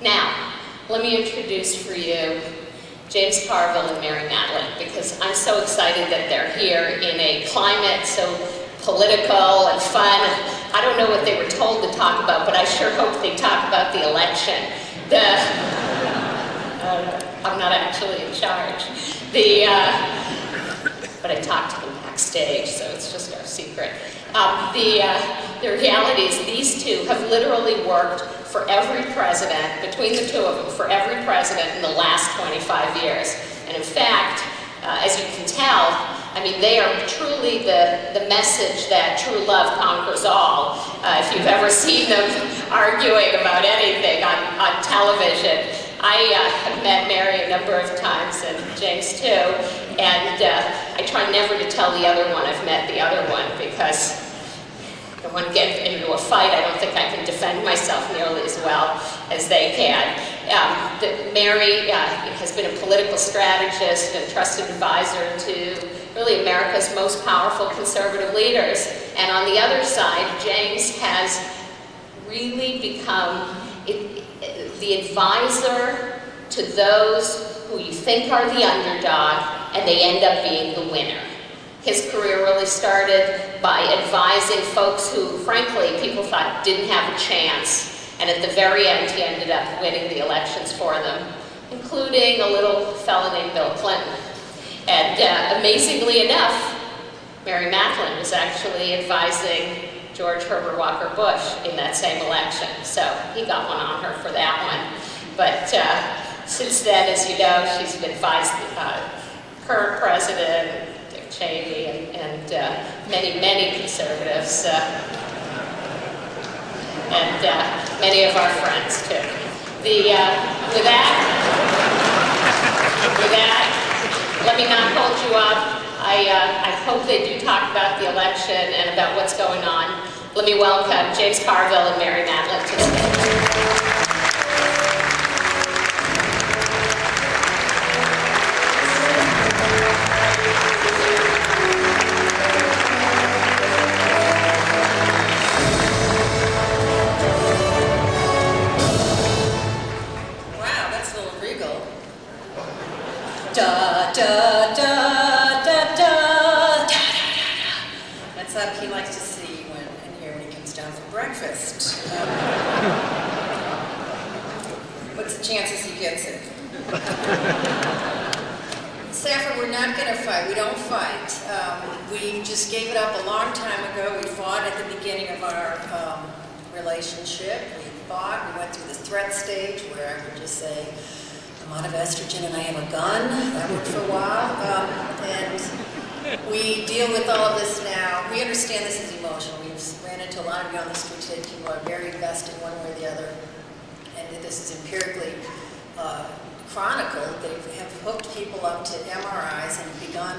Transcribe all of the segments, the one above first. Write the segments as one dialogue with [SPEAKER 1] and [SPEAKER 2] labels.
[SPEAKER 1] Now, let me introduce for you James Carville and Mary Madeline, because I'm so excited that they're here in a climate so political and fun. I don't know what they were told to talk about, but I sure hope they talk about the election. I'm not actually in charge. But I talked to them backstage, so it's just our secret. The reality is these two have literally worked for every president, between the two of them, for every president in the last 25 years. And in fact, as you can tell, I mean, they are truly the message that true love conquers all. If you've ever seen them arguing about anything on television. I have met Mary a number of times, and James too, and I try never to tell the other one I've met the other one, because if one gets into a fight, I don't think I can defend myself nearly as well as they can. Mary has been a political strategist and trusted advisor to really America's most powerful conservative leaders. And on the other side, James has really become the advisor to those who you think are the underdog, and they end up being the winner. His career really started by advising folks who, frankly, people thought didn't have a chance. And at the very end, he ended up winning the elections for them, including a little fella named Bill Clinton. And amazingly enough, Mary Madeline was actually advising George Herbert Walker Bush in that same election. So he got one on her for that one. But since then, as you know, she's advised current president, Dick Cheney, and many, many conservatives, and many of our friends too. With that, let me not hold you up. I hope they do talk about the election and about what's going on. Let me welcome James Carville and Mary Madeline to the stage.
[SPEAKER 2] Wow, that's a little regal. Da da da da da. That's how he likes to see and hear when he comes down for breakfast. What's the chances he gets it? Safford, we're not going to fight. We don't fight. We just gave it up a long time ago. We fought at the beginning of our relationship. We fought. We went through the threat stage where I would just say, I'm out of estrogen and I have a gun. That worked for a while. And we deal with all of this now. We understand this is emotional. We've ran into a lot of you on the street today. People are very invested one way or the other. And this is empirically chronicled. They have hooked people up to MRIs and begun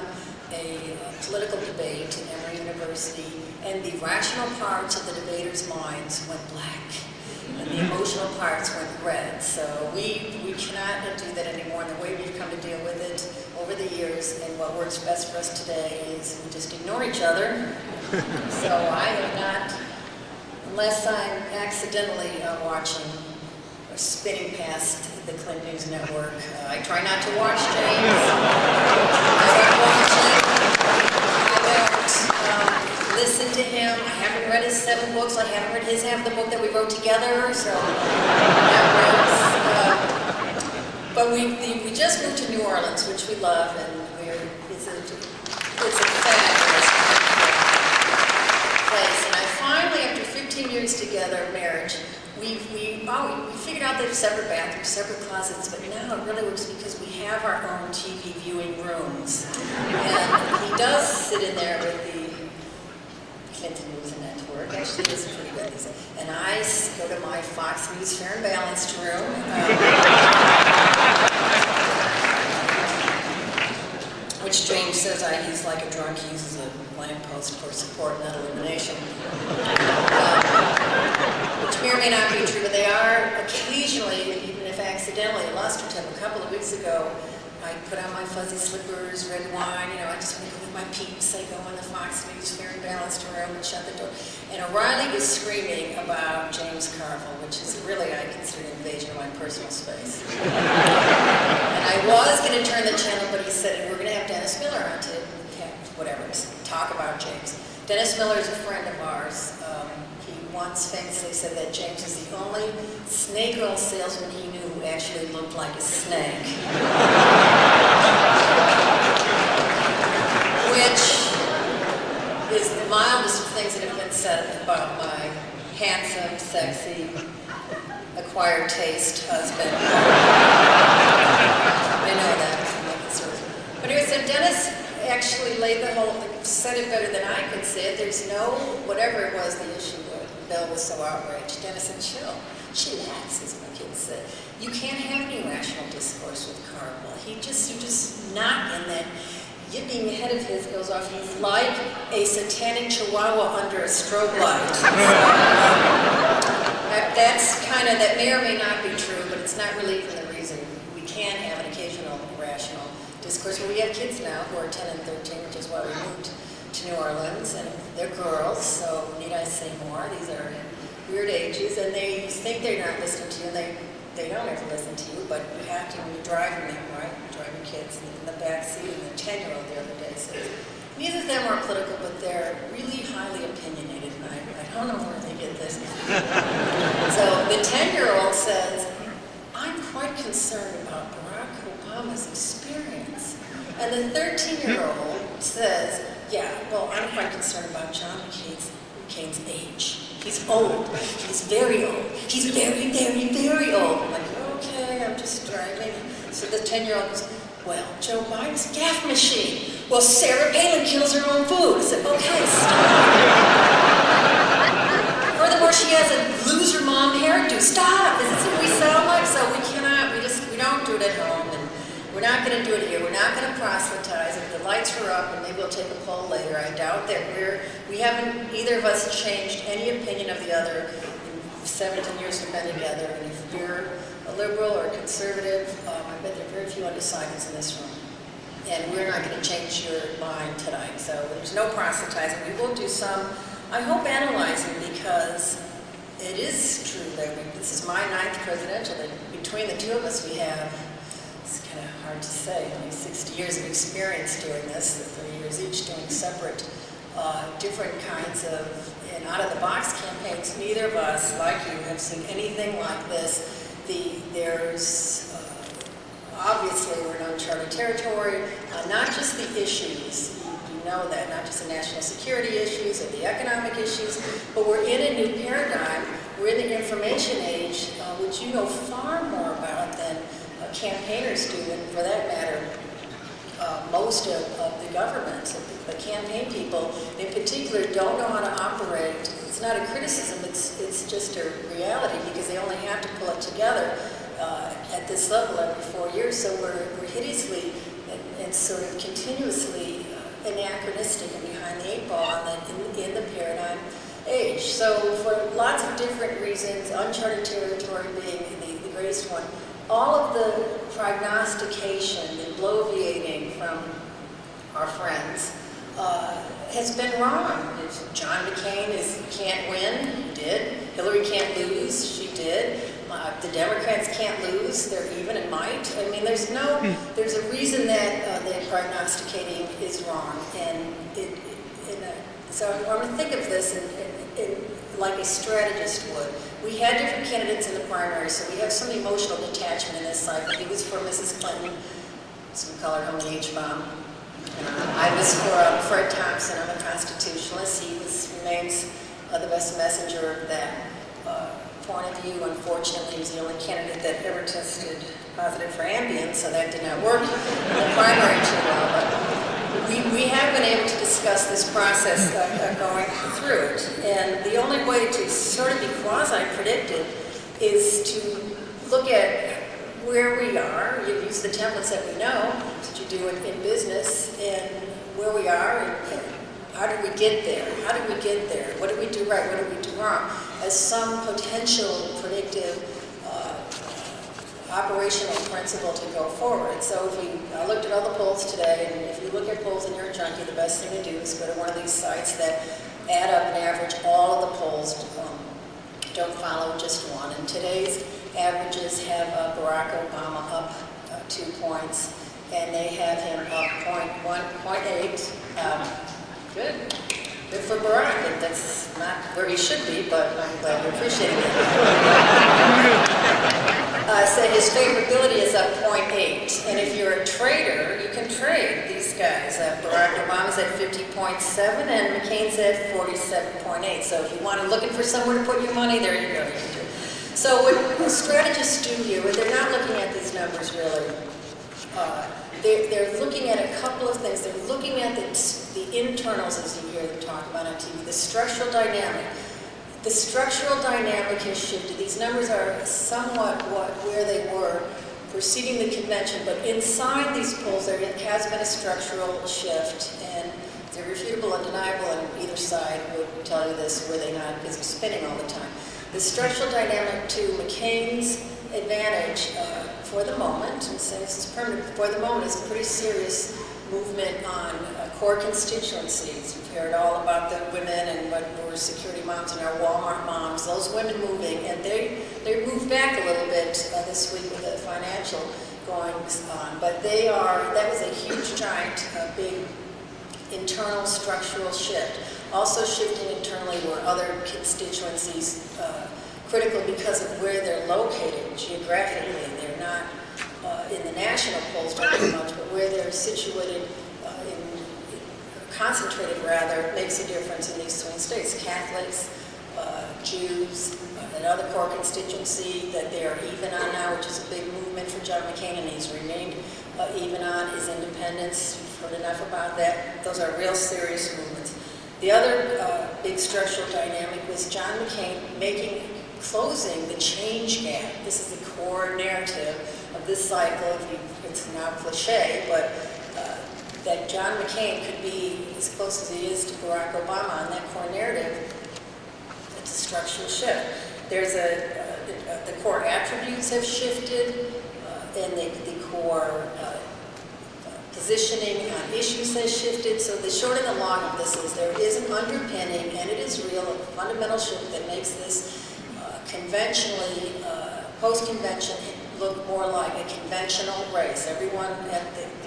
[SPEAKER 2] a political debate at Emory University. And the rational parts of the debaters' minds went black. And the emotional parts went red. So we cannot do that anymore. And the way we've come to deal with it over the years, and what works best for us today, is we just ignore each other. So I have not, unless I'm accidentally watching or spinning past the Clinton News Network, I try not to watch James. I don't watch him. I don't listen to him. I haven't read his 7 books. I haven't read his half the book that we wrote together. So that was, but we just moved to New Orleans, which we love, and it's a fabulous place. And I finally, after 15 years together, marriage, we figured out there's separate bathrooms, separate closets, but now it really works because we have our own TV viewing rooms. And he does sit in there with the Clinton News Network. Actually, this is pretty good. And I go to my Fox News Fair and Balanced room. Which James says he's like a drunk. He uses a lamppost for support, not elimination. Which may or may not be true, but they are occasionally, even if accidentally, illustrative. A couple of weeks ago, I put on my fuzzy slippers, red wine, I just went with my peeps. I go in the Fox News Fair and Balanced room and shut the door. And O'Reilly was screaming about James Carville, which is really, I consider, an invasion of my personal personal space. And I was going to turn the channel, but he said, we're going to have Dennis Miller on to whatever, talk about James. Dennis Miller is a friend of ours. He once famously said that James is the only snake oil salesman he knew who actually looked like a snake. Which is the mildest of things that have been said about my handsome, sexy, acquired taste husband. I know that. But anyway, so Dennis actually said it better than I could say it. There's no, whatever it was, the issue was, Bill was so outraged. Dennis said, chillax, as my kids said. You can't have any rational discourse with Carville. You're just not in that. Yipping head of his goes off. He's like a satanic chihuahua under a strobe light. That may or may not be true, but it's not really even the reason. We can have an occasional rational discourse. We have kids now who are 10 and 13, which is why we moved to New Orleans, and they're girls, so need I say more? These are weird ages, and they think they're not listening to you, and they don't ever listen to you, but you have to when you're driving them, right? Driving kids in the back seat, and the 10-year-old the other day says, neither of them are political, but they're really highly opinionated, and I don't know where they get this. So the 10-year-old says, I'm quite concerned about Barack Obama's experience. And the 13-year-old says, yeah, well, I'm quite concerned about John McCain's age. He's old. He's very old. He's very, very, very old. I'm like, okay, I'm just driving. So the 10-year-old goes, well, Joe Biden's a gaff machine. Well, Sarah Palin kills her own food. I said, okay, stop. Furthermore, she has a loser mom hairdo. Stop. Is this what we sound like? So we don't do it at home. And we're not going to do it here. We're not going to proselytize. If the lights are up, and maybe we'll take a poll later, I doubt that we haven't, either of us changed any opinion of the other in 17 years we've been together. And if you're a liberal or a conservative, I bet there are very few undecideds in this room. And we're not going to change your mind tonight. So there's no proselytizing. We will do some, I hope, analyzing, because it is true that this is my 9th presidential, that between the two of us we have, it's kind of hard to say, only 60 years of experience doing this, 30 years each doing separate, different kinds of, and out-of-the-box campaigns. Neither of us, like you, have seen anything like this. There's, obviously, we're in uncharted territory, not just the issues, you know that, not just the national security issues or the economic issues, but we're in a new paradigm. We're in the information age, which you know far more about than campaigners do, and for that matter, most of the government, the campaign people in particular, don't know how to operate. It's not a criticism, it's just a reality, because they only have to pull it together at this level every 4 years. So we're hideously and sort of continuously anachronistic and behind the 8 ball in the paradigm age. So for lots of different reasons, uncharted territory being the greatest one, all of the prognostication, the bloviating from our friends has been wrong. If John McCain can't win, he did. Hillary can't lose, she did. The Democrats can't lose, they're even and might. I mean, there's a reason that the prognosticating is wrong. And so I want to think of this like a strategist would. We had different candidates in the primary, so we have some emotional detachment in this cycle. He was for Mrs. Clinton, so we call her home an H-bomb. I was for Fred Thompson. I'm a constitutionalist. He remains the best messenger of that point of view. Unfortunately, he was the only candidate that ever tested positive for Ambien, so that did not work in the primary too well. But we have been able to discuss this process going through it, and the only way to sort of be quasi-predictive is to look at where we are. You use the templates that we know that you do in business, and where we are, and how did we get there? How did we get there? What did we do right? What did we do wrong? As some potential predictive operational principle to go forward. So I looked at all the polls today, and if you look at polls and you're a junkie, the best thing to do is go to one of these sites that add up and average all of the polls. Don't follow just one. And today's averages have Barack Obama up 2 points, and they have him up 0.8. Good. Good for Barack. That's not where he should be, but I'm glad you're appreciating it. So his favorability is up 0.8. And if you're a trader, you can trade these guys. Barack Obama's at 50.7 and McCain's at 47.8. So if you want to looking for somewhere to put your money, there you go. So what strategists do here, they're not looking at these numbers really. They're looking at a couple of things. They're looking at the internals, as you hear them talk about on TV, the structural dynamic. The structural dynamic has shifted. These numbers are somewhat where they were preceding the convention, but inside these polls there has been a structural shift, and they're refutable and deniable, and either side would tell you this, were they not busy spinning all the time. The structural dynamic to McCain's advantage for the moment, and say this is permanent, for the moment is a pretty serious movement on core constituencies. We've heard all about the women and what were security moms and our Walmart moms, those women moving, and they moved back a little bit this week with the financial goings on. But that was a huge, giant, big internal structural shift. Also shifting internally were other constituencies critical because of where they're located geographically. They're not in the national polls very much, but where they're situated, concentrated rather, makes a difference in these swing states. Catholics, Jews, another core constituency that they are even on now, which is a big movement for John McCain, and he's remained even on, is independence. You've heard enough about that. Those are real serious movements. The other big structural dynamic was John McCain closing the change gap. This is the core narrative of this cycle. It's now cliche, but that John McCain could be as close as he is to Barack Obama on that core narrative. It's a structural shift. There's the core attributes have shifted, and the core positioning on issues has shifted. So the short and the long of this is there is an underpinning, and it is real, a fundamental shift that makes this conventionally, post-convention, look more like a conventional race. Everyone,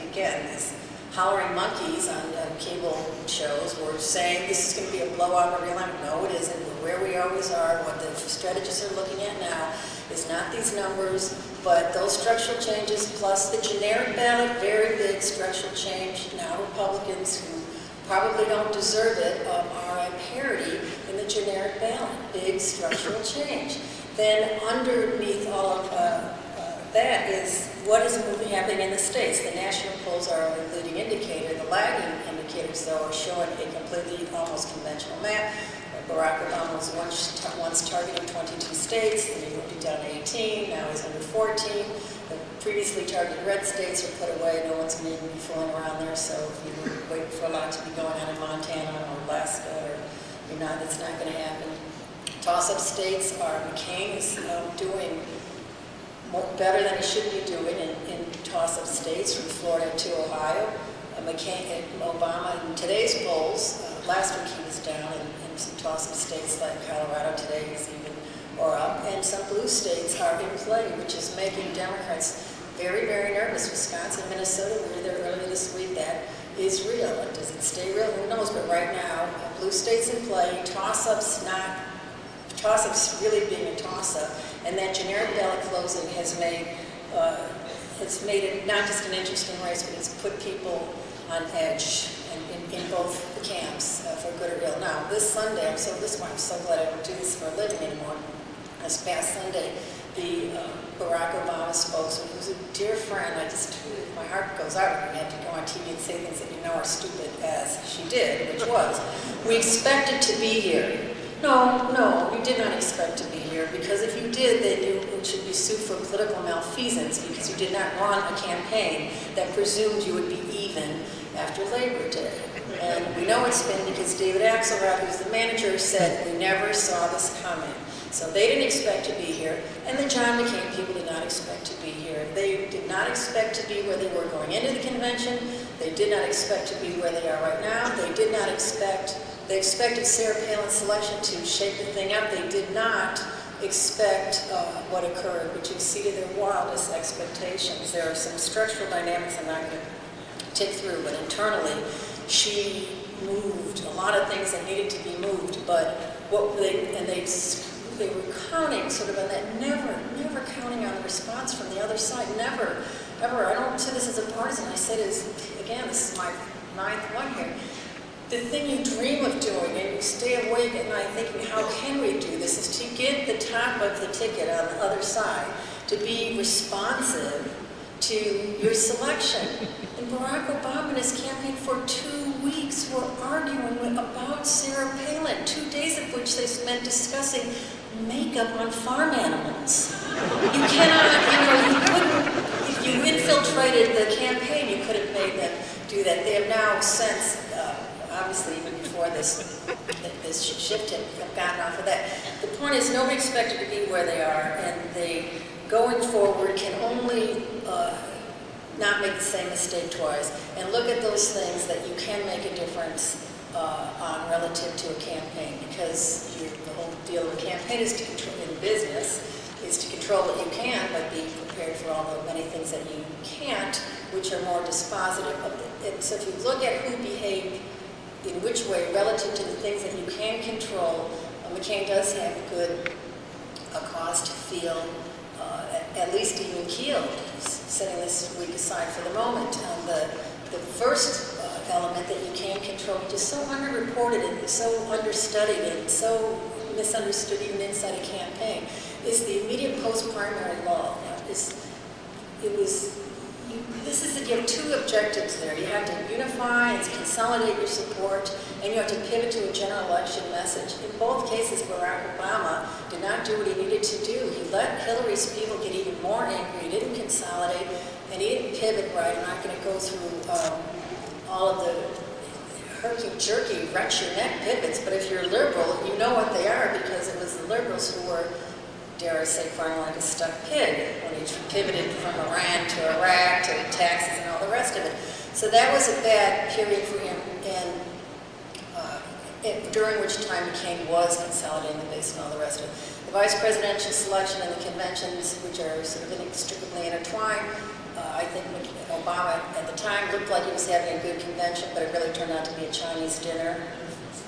[SPEAKER 2] again, these hollering monkeys on cable shows were saying this is going to be a blowout of real life. No, it isn't. We're where we always are. What the strategists are looking at now is not these numbers, but those structural changes plus the generic ballot, very big structural change. Now Republicans who probably don't deserve it are at parity in the generic ballot. Big structural change. Then underneath all of that is what is happening in the states. The national polls are a leading indicator. The lagging indicators, though, are showing a completely almost conventional map. Barack Obama was once targeting 22 states, then he moved it down to 18, now he's under 14. The previously targeted red states are put away. No one's going to be fooling around there, so if you were waiting for a lot to be going on in Montana or Alaska, or you're not, it's not going to happen. Toss-up states are McCain is doing better than he should be doing in toss-up states from Florida to Ohio. Obama in today's polls, last week he was down in some toss-up states like Colorado. Today he's even or up, and some blue states are in play, which is making Democrats very, very nervous. Wisconsin, Minnesota, we were there earlier this week. That is real. Does it stay real? Who knows? But right now, blue states in play. Toss-ups really being a toss-up, and that generic ballot closing has made it not just an interesting race, but it's put people on edge in both the camps for good or ill. Now, this Sunday, I'm so glad I don't do this for a living anymore. This past Sunday, the Barack Obama spokesman, who's a dear friend, my heart goes out when you have to go on TV and say things that you know are stupid, as she did, which was, we expected to be here. No, you did not expect to be here, because if you did, then you should be sued for political malfeasance because you did not run a campaign that presumed you would be even after Labor Day. And we know it's been because David Axelrod, who's the manager, said we never saw this coming. So they didn't expect to be here, and the John McCain people did not expect to be here. They did not expect to be where they were going into the convention. They did not expect to be where they are right now. They expected Sarah Palin's selection to shake the thing up. They did not expect what occurred, which exceeded their wildest expectations. There are some structural dynamics I'm not going to tick through, but internally, she moved a lot of things that needed to be moved, but they were counting sort of on that, never counting on a response from the other side, never, ever. I don't say this as a partisan, I say this, again, this is my 9th one here. The thing you dream of doing and you stay awake at night thinking, how can we do this, is to get the top of the ticket on the other side, to be responsive to your selection. And Barack Obama and his campaign for 2 weeks were arguing about Sarah Palin, 2 days of which they spent discussing makeup on farm animals. You cannot, you couldn't, if you infiltrated the campaign, you could have made them do that. They have now since, obviously even before this shift had gotten off of that. The point is nobody expected to be where they are, and they, going forward, can only not make the same mistake twice, and look at those things that you can make a difference on relative to a campaign, because the whole deal of a campaign is to control, in business, is to control what you can, but be prepared for all the many things that you can't, which are more dispositive of it. And so if you look at who behaved in which way relative to the things that you can control, McCain does have a cause to feel at least even keeled, setting this week aside for the moment. The first element that you can control, which is so underreported and so understudied and so misunderstood even inside a campaign, is the immediate post-primary law. You have 2 objectives there. You have to unify and consolidate your support, and you have to pivot to a general election message. In both cases, Barack Obama did not do what he needed to do. He let Hillary's people get even more angry. He didn't consolidate, and he didn't pivot right. I'm not going to go through all of the herky-jerky, wrench-your-neck pivots, but if you're a liberal, you know what they are, because it was the liberals who were, dare I say, farming like a stuck pig when he pivoted from Iran to Iraq to taxes and all the rest of it. So that was a bad period for him, and during which time McCain was consolidating the base and all the rest of it. The vice presidential selection and the conventions, which are sort of inextricably intertwined, I think Obama at the time looked like he was having a good convention, but it really turned out to be a Chinese dinner.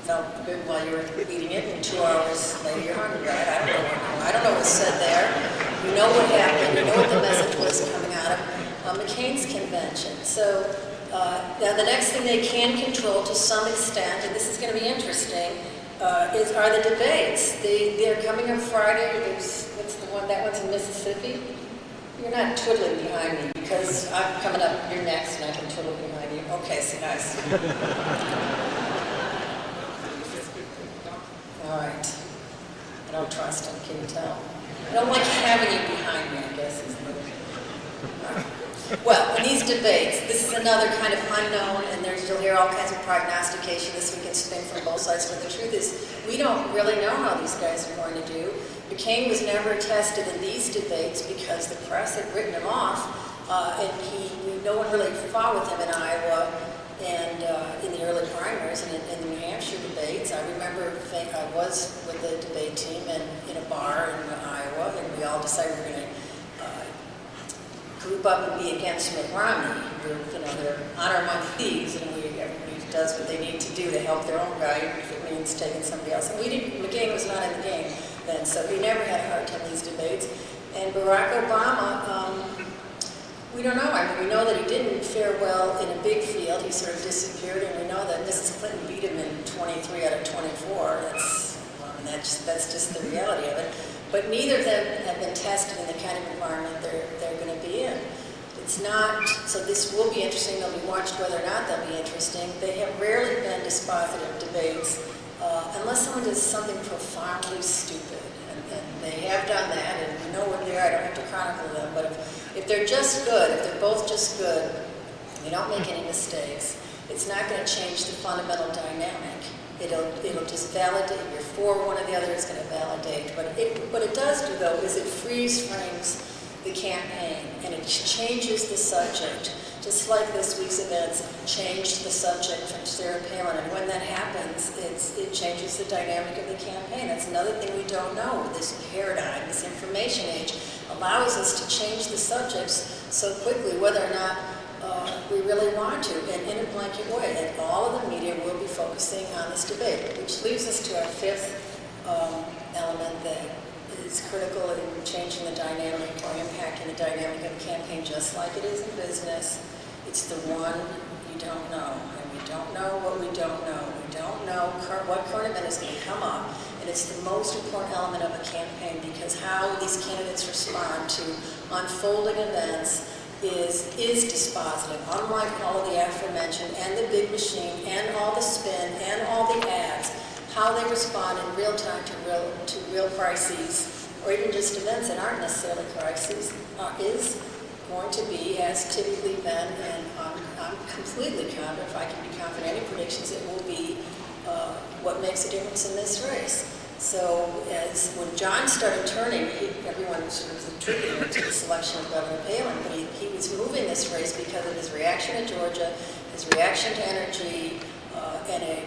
[SPEAKER 2] Felt good while you were eating it, and 2 hours later you're hungry, right? I don't know what was said there. You know what happened. You know what the message was coming out of McCain's convention. So now the next thing they can control to some extent, and this is going to be interesting, are the debates. They're coming up Friday. What's the one? That one's in Mississippi. You're not twiddling behind me because I'm coming up. You're next, and I can twiddle behind you. Okay, so nice. All right. I don't trust him, can you tell? I don't like having you behind me, I guess. Well, in these debates, this is another kind of unknown, and you'll hear all kinds of prognostication this week and spin from both sides, but the truth is, we don't really know how these guys are going to do. McCain was never tested in these debates because the press had written him off, and no one really fought with him in Iowa and in the early primaries and in the New Hampshire debates. I remember I was with the debate team in a bar in Iowa, and we all decided we were going to group up and be against Mitt Romney. They're honor among thieves, and everybody does what they need to do to help their own guy if it means taking somebody else. And McCain was not in the game then, so he never had a hard time in these debates. And Barack Obama, we don't know. I mean, we know that he didn't fare well in a big field. He sort of disappeared, and we know that Mrs. Clinton beat him in 23 out of 24. That's just the reality of it. But neither of them have been tested in the kind of environment they're going to be in. It's not, so this will be interesting. They'll be watched whether or not they'll be interesting. They have rarely been dispositive debates unless someone does something profoundly stupid. And they have done that, and we know what they are. I don't have to chronicle them. But if they're just good, if they're both just good, you don't make any mistakes, it's not going to change the fundamental dynamic. It'll just validate. You're for one or the other, it's going to validate. But what it does do, though, is it freeze frames the campaign, and it changes the subject just like this week's events changed the subject from Sarah Palin. And when that happens, it changes the dynamic of the campaign. That's another thing we don't know. This paradigm, this information age, allows us to change the subjects so quickly, whether or not we really want to, and in a blanket way. And all of the media will be focusing on this debate, which leads us to our fifth element that is critical in changing the dynamic or impacting the dynamic of a campaign, just like it is in business. It's the one you don't know. And we don't know what we don't know. We don't know what current event is going to come up. And it's the most important element of a campaign, because how these candidates respond to unfolding events is dispositive. Unlike all of the aforementioned and the big machine and all the spin and all the ads, how they respond in real time to real crises, or even just events that aren't necessarily crises, is going to be, has typically been, and I'm completely confident, if I can be confident in any predictions, it will be what makes a difference in this race. So when John started turning, everyone sort of attributed it to the selection of Governor Palin, but he was moving this race because of his reaction to Georgia, his reaction to energy, and a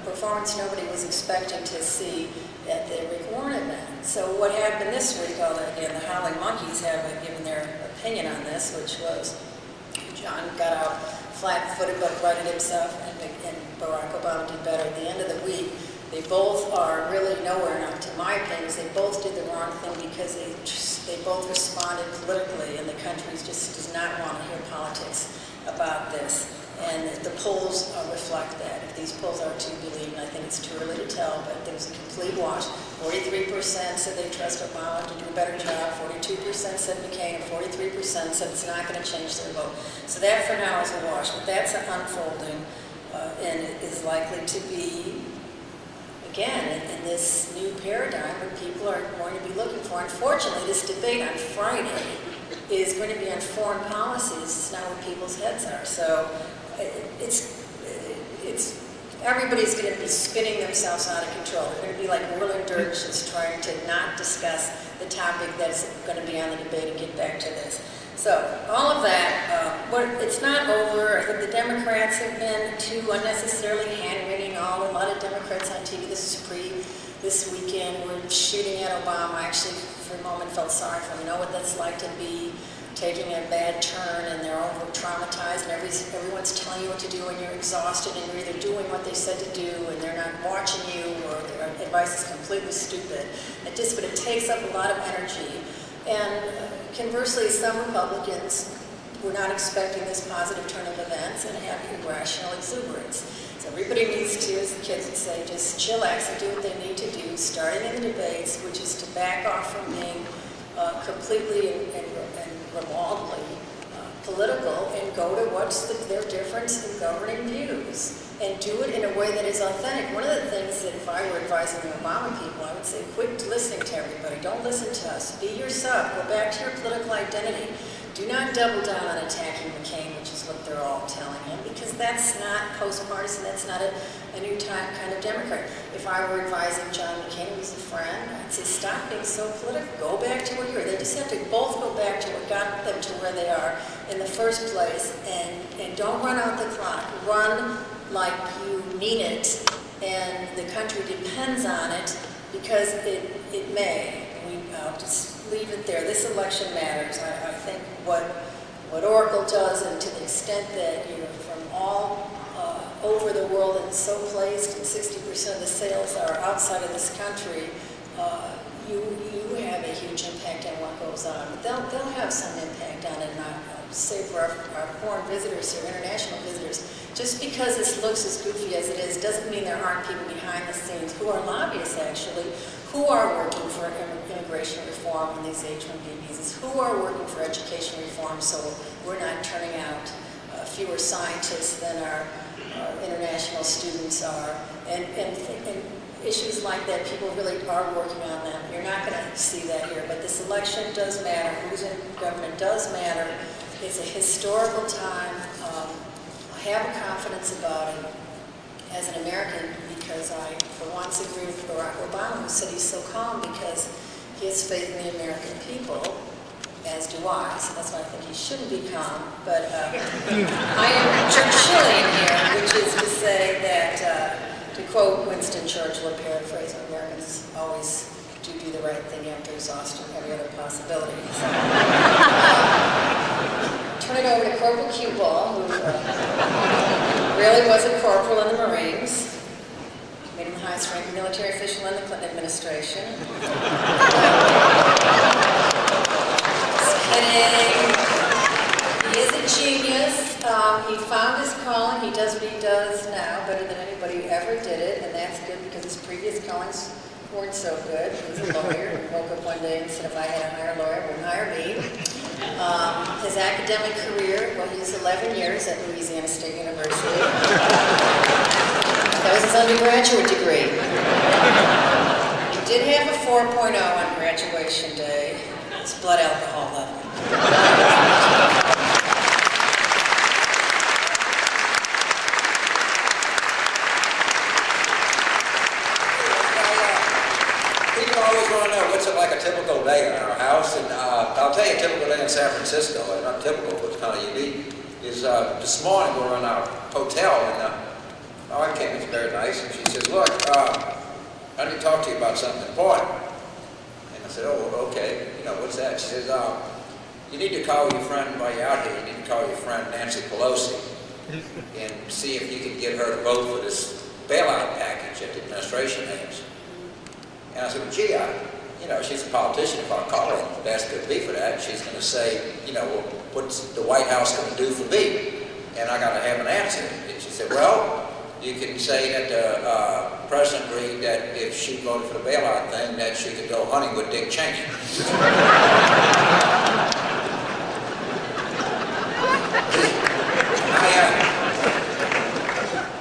[SPEAKER 2] performance nobody was expecting to see at the Rick Warren event. So what happened this week, again, the Howling Monkeys have given their opinion on this, which was John got out flat-footed but righted himself, and Barack Obama did better at the end of the week. They both are really nowhere, not to my opinion. They both did the wrong thing because they both responded politically, and the country just does not want to hear politics about this. And the polls reflect that. If these polls are to be believed, and I think it's too early to tell, but there was a complete wash. 43% said they trust Obama to do a better job, 42% said McCain, and 43% said it's not going to change their vote. So that for now is a wash, but that's unfolding, and it is likely to be, again, in this new paradigm what people are going to be looking for. Unfortunately, this debate on Friday is going to be on foreign policies. It's not what people's heads are. So everybody's going to be spinning themselves out of control. They're going to be like whirling dervishes trying to not discuss the topic that's going to be on the debate and get back to this. So all of that, it's not over. I think the Democrats have been too unnecessarily hand-wringing a lot of Democrats on TV. This weekend, we're shooting at Obama. I actually, for a moment, felt sorry for him. You know what that's like to be taking a bad turn, and they're over-traumatized, and everyone's telling you what to do, and you're exhausted, and you're either doing what they said to do, and they're not watching you, or their advice is completely stupid. But it takes up a lot of energy. And conversely, some Republicans were not expecting this positive turn of events and have irrational exuberance. So everybody needs to, as the kids would say, just chillax and do what they need to do, starting in the debates, which is to back off from being completely and remotely political, and go to what's their difference in governing views, and do it in a way that is authentic. One of the things that if I were advising the Obama people, I would say, quit listening to everybody. Don't listen to us. Be yourself. Go back to your political identity. Do not double down on attacking McCain, which is what they're all telling him, because that's not post-partisan. That's not a new time kind of Democrat. If I were advising John McCain, who's a friend, I'd say, stop being so political. Go back to what you were. They just have to both go back to what got them to where they are in the first place, and don't run out the clock. Run like you mean it, and the country depends on it, because it may. I'll just leave it there. This election matters. I think what Oracle does, and to the extent that you're from all over the world and so placed, and 60% of the sales are outside of this country, you have a huge impact on what goes on. But they'll have some impact on it, and I say for our foreign visitors here, international visitors, just because this looks as goofy as it is, doesn't mean there aren't people behind the scenes who are lobbyists, actually, who are working for immigration reform on these H-1B visas, who are working for education reform, so we're not turning out fewer scientists than our international students are, and issues like that, people really are working on them. You're not going to see that here, but this election does matter. Who's in government does matter. It's a historical time. I have a confidence about it as an American, because I, for once, agree with Barack Obama, who said he's so calm because he has faith in the American people. as do I, so that's why I think he shouldn't be calm. But I am Churchillian here, which is to say that, to quote Winston Churchill, or paraphrase, Americans always do the right thing after exhausting every other possibility. So, turn it over to Corporal Q-Ball, who really was a corporal in the Marines. Made him the highest ranking military official in the Clinton administration. He is a genius. He found his calling. He does what he does now better than anybody ever did it, and that's good because his previous callings weren't so good. He was a lawyer and woke up one day and said, if I had to hire a lawyer, it wouldn't hire me. His academic career, well, he was 11 years at Louisiana State University. That was his undergraduate degree. He did have a 4.0 on graduation day. His blood alcohol level.
[SPEAKER 3] People always want to know what's it like a typical day in our house, and I'll tell you a typical day in San Francisco, and not typical, but it's kind of unique, is this morning we were in our hotel, and my wife came in, it's very nice, and she says, look, I need to talk to you about something important. And I said, oh, okay, you know, what's that? She says, you need to call your friend, while you're out here, you need to call your friend Nancy Pelosi and see if you can get her to vote for this bailout package that the administration has. And I said, well, gee, you know, she's a politician. If I call her and ask her to be for that, she's going to say, you know, well, what's the White House going to do for me? And I got to have an answer. And she said, well, you can say that the president agreed that if she voted for the bailout thing, that she could go hunting with Dick Cheney.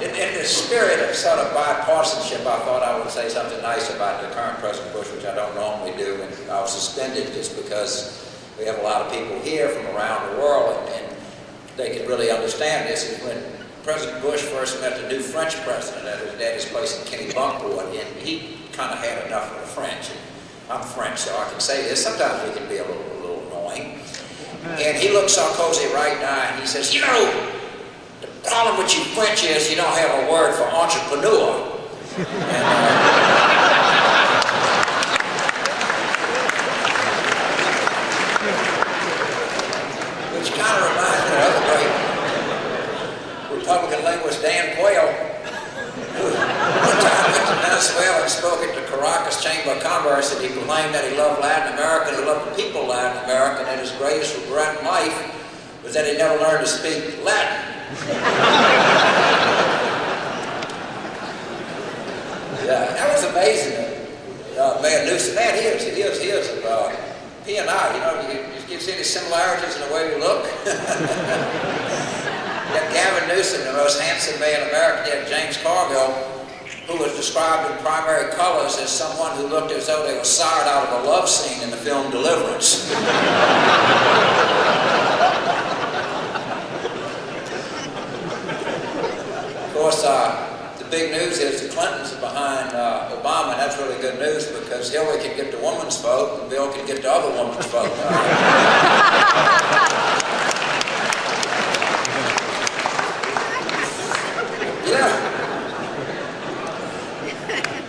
[SPEAKER 3] In the spirit of sort of bipartisanship, I thought I would say something nice about the current President Bush, which I don't normally do, and I was suspended just because we have a lot of people here from around the world, and they can really understand this. And when President Bush first met the new French president at his daddy's place in Kennebunkport, and he kind of had enough of the French. And I'm French, so I can say this. Sometimes we can be a little annoying. And he looked Sarkozy right in the eye, and he says, you know, the problem with you French is you don't have a word for entrepreneur. And, which kind of reminds me of another great Republican linguist, Dan Quayle, who one time went to Venezuela and spoke at the Caracas Chamber of Commerce, and he proclaimed that he loved Latin America, and he loved the people of Latin America, and his greatest regret in life was that he never learned to speak Latin. Yeah, that was amazing. Mayor Newsom, man, he is P&I, you know, you see the similarities in the way we look. You have Gavin Newsom, the most handsome man in America. You have James Carville, who was described in primary colors as someone who looked as though they were sired out of a love scene in the film Deliverance. Of course, the big news is the Clintons are behind Obama, and that's really good news because Hillary can get the woman's vote and Bill can get the other woman's vote. Yeah.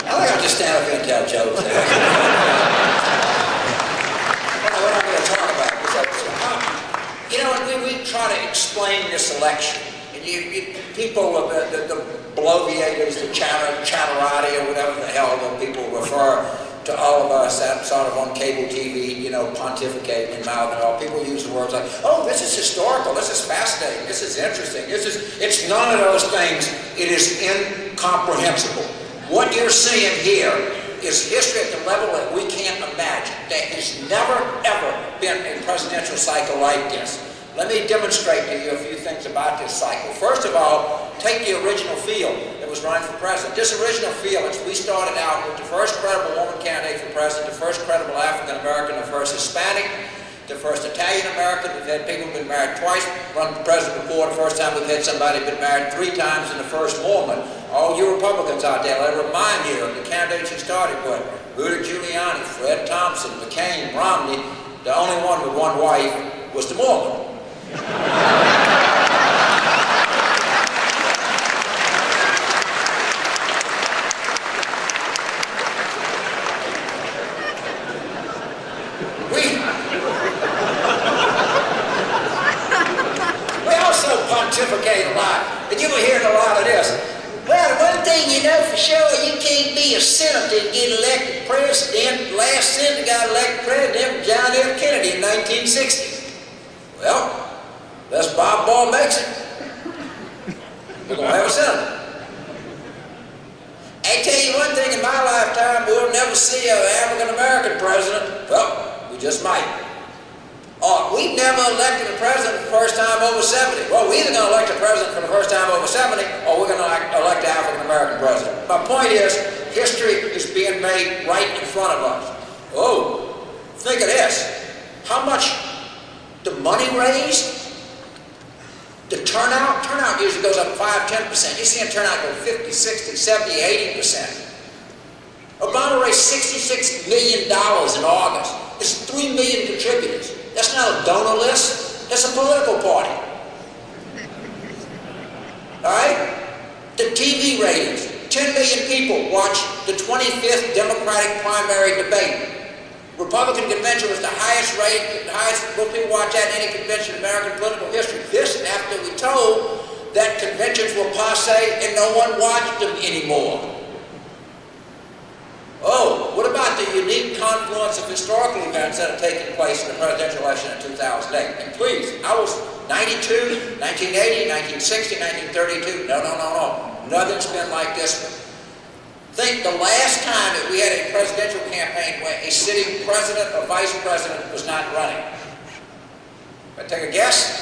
[SPEAKER 3] I think I'll just stand up here and tell jokes. I don't know what I'm going to talk about. You know, we try to explain this election. People, the bloviators, the chatterati, or whatever the hell that people refer to all of us that sort of on cable TV, you know, pontificating and mouthing all. People use the words like, oh, this is historical, this is fascinating, this is interesting, it's none of those things. It is incomprehensible. What you're seeing here is history at the level that we can't imagine. There has never, ever been a presidential cycle like this. Let me demonstrate to you a few things about this cycle. First of all, take the original field that was running for president. This original field, we started out with the first credible woman candidate for president, the first credible African American, the first Hispanic, the first Italian American. We've had people who've been married twice, run for president before. The first time we've had somebody who's been married 3 times in the first Mormon. All you Republicans out there, let me remind you of the candidates you started with. Rudy Giuliani, Fred Thompson, McCain, Romney. The only one with one wife was the Mormon. We also pontificate a lot, and you will hear a lot of this. Well, one thing you know for sure, you can't be a senator and get elected president. The last senator got elected president was John F. Kennedy in 1960. Well, that's Bob Ball makes it. We're going to have a senator. I tell you one thing, in my lifetime, we'll never see an African-American president. Well, we just might. We've never elected a president for the first time over 70. Well, we're either going to elect a president for the first time over 70, or we're going to elect an African-American president. My point is, history is being made right in front of us. Oh, think of this. How much the money raised, the turnout usually goes up 5–10%. You see a turnout go 50, 60, 70, 80%. Obama raised $66 million in August. It's 3 million contributors. That's not a donor list. That's a political party. All right? The TV ratings. 10 million people watched the 25th Democratic primary debate. Republican convention was the highest rate, the highest people watch at any convention in American political history. This after we told that conventions were passé and no one watched them anymore. Oh, what about the unique confluence of historical events that have taken place in the presidential election in 2008? And please, I was 92, 1980, 1960, 1932. No. Nothing's been like this one. Think the last time that we had a presidential campaign where a sitting president or vice president was not running. If I take a guess,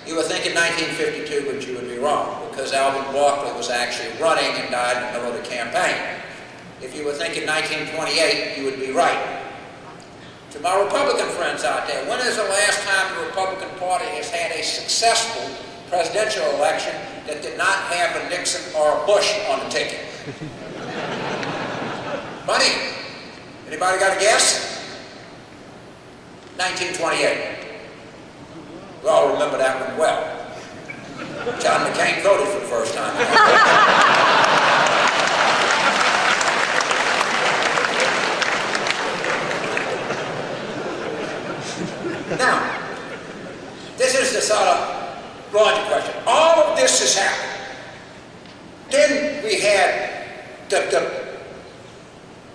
[SPEAKER 3] you would think in 1952, but you would be wrong, because Alvin Barkley was actually running and died in the middle of the campaign. If you would think in 1928, you would be right. To my Republican friends out there, when is the last time the Republican Party has had a successful presidential election that did not have a Nixon or a Bush on the ticket? Money? Anybody got a guess? 1928. We all remember that one well. John McCain voted for the first time. Now, this is the sort of logic question. All of this has happened. Then we had the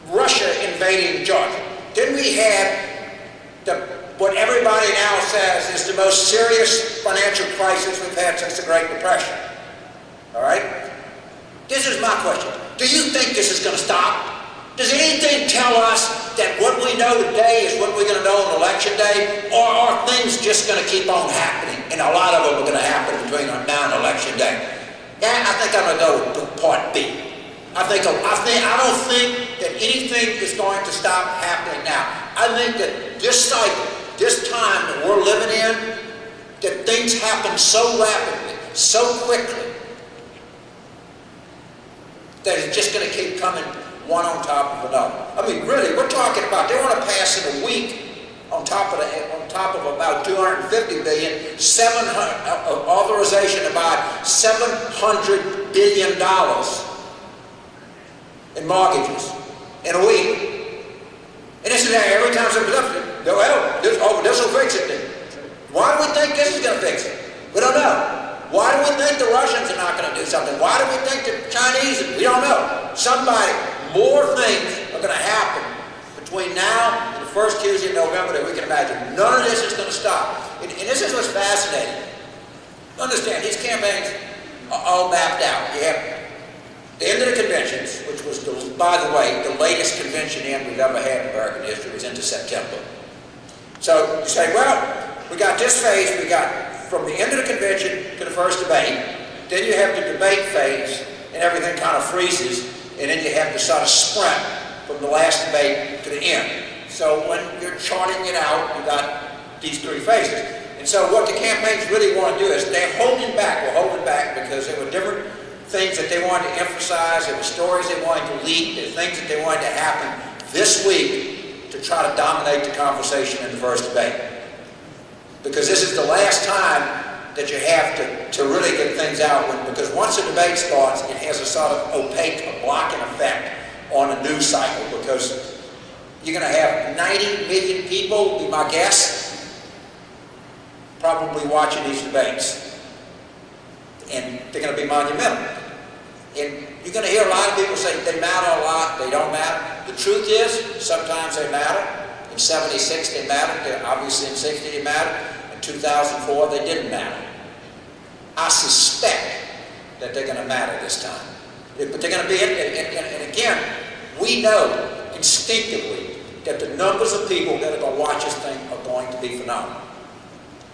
[SPEAKER 3] Russia invading Georgia. Then we had what everybody now says is the most serious financial crisis we've had since the Great Depression. All right? This is my question. Do you think this is going to stop? Does anything tell us that what we know today is what we're going to know on Election Day? Or are things just going to keep on happening? And a lot of them are going to happen between now and Election Day. Yeah, I think I'm going to go with part B. I don't think that anything is going to stop happening now. I think that this cycle, this time that we're living in, that things happen so rapidly, so quickly, that it's just going to keep coming one on top of another. I mean, really, we're talking about, they want to pass in a week on top of about $250 billion, authorization about $700 billion in mortgages in a week. And this is every time something comes up, well, this will fix it then. Why do we think this is going to fix it? We don't know. Why do we think the Russians are not going to do something? Why do we think the Chinese? We don't know. More things are going to happen between now and the first Tuesday in November that we can imagine. None of this is going to stop. And this is what's fascinating. Understand, these campaigns are all mapped out. You have the end of the conventions, which was, by the way, the latest convention we've ever had in American history, was into September. So you say, well, we got this phase, we got from the end of the convention to the first debate, then you have the debate phase, and everything kind of freezes, and then you have to sort of sprint from the last debate to the end. So when you're charting it out, you got these three phases. And so what the campaigns really want to do is they're holding back. We're holding back because there were different things that they wanted to emphasize. There were stories they wanted to leak. There were things that they wanted to happen this week to try to dominate the conversation in the first debate. Because this is the last time that you have to really get things out. Because once a debate starts, it has a sort of opaque, a blocking effect on a news cycle. Because you're going to have 90 million people, be my guess, probably watching these debates. And they're going to be monumental. And you're going to hear a lot of people say they matter a lot, they don't matter. The truth is, sometimes they matter. In 76 they mattered, obviously in 60 they mattered. In 2004 they didn't matter. I suspect that they're going to matter this time. But they're going to be, and again, we know instinctively that the numbers of people that are going to watch this thing are going to be phenomenal.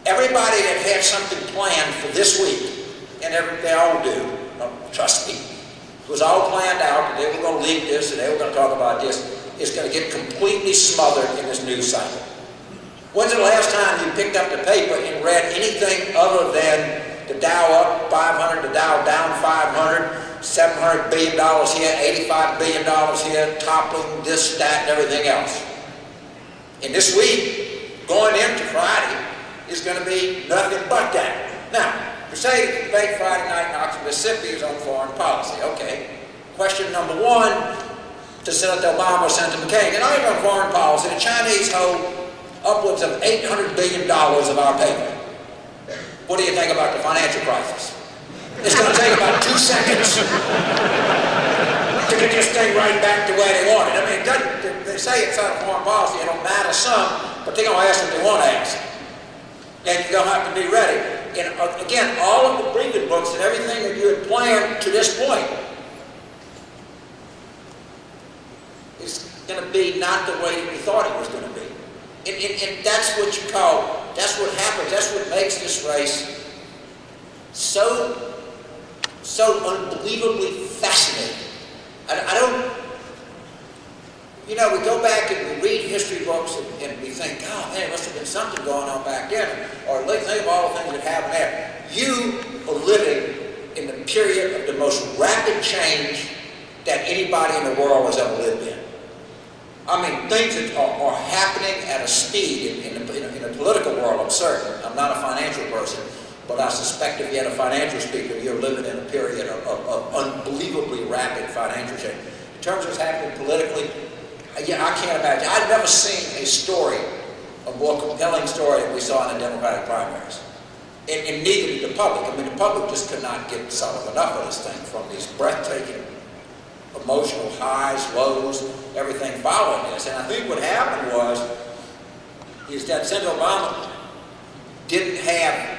[SPEAKER 3] Everybody that had something planned for this week, and they all do, trust me, it was all planned out, and they were going to leak this, and they were going to talk about this, is going to get completely smothered in this news cycle. When's the last time you picked up the paper and read anything other than the Dow up 500, the Dow down 500, $700 billion here, $85 billion here, toppling this, that, and everything else? And this week, going into Friday, is going to be nothing but that. Now, you say the debate Friday night in Oxford, Mississippi is on foreign policy. Okay. Question number one to Senator Obama or Senator McCain. They're not even on foreign policy. The Chinese hold upwards of $800 billion of our paper. What do you think about the financial crisis? It's going to take about 2 seconds to get this thing right back to where they want it. I mean, they say it's on foreign policy. It'll matter some, but they're going to ask what they want to ask. And you're going to have to be ready. And again, all of the briefing books and everything that you had planned to this point is going to be not the way that we thought it was going to be. And that's what you call, that's what happens, that's what makes this race so unbelievably fascinating. I don't, you know, we go back and we read history books and we think, oh man, there must have been something going on back then. Or think of all the things that happened there. You are living in the period of the most rapid change that anybody in the world has ever lived in. I mean, things that are happening at a speed in the political world, I'm certain. I'm not a financial person, but I suspect if you had a financial speaker, you're living in a period of unbelievably rapid financial change. In terms of what's happening politically, yeah, I can't imagine. I've never seen a story, a more compelling story than we saw in the Democratic primaries. And neither did the public. I mean, the public just could not get sort of enough of this thing, from these breathtaking emotional highs, lows, everything following this. And I think what happened is that Senator Obama didn't have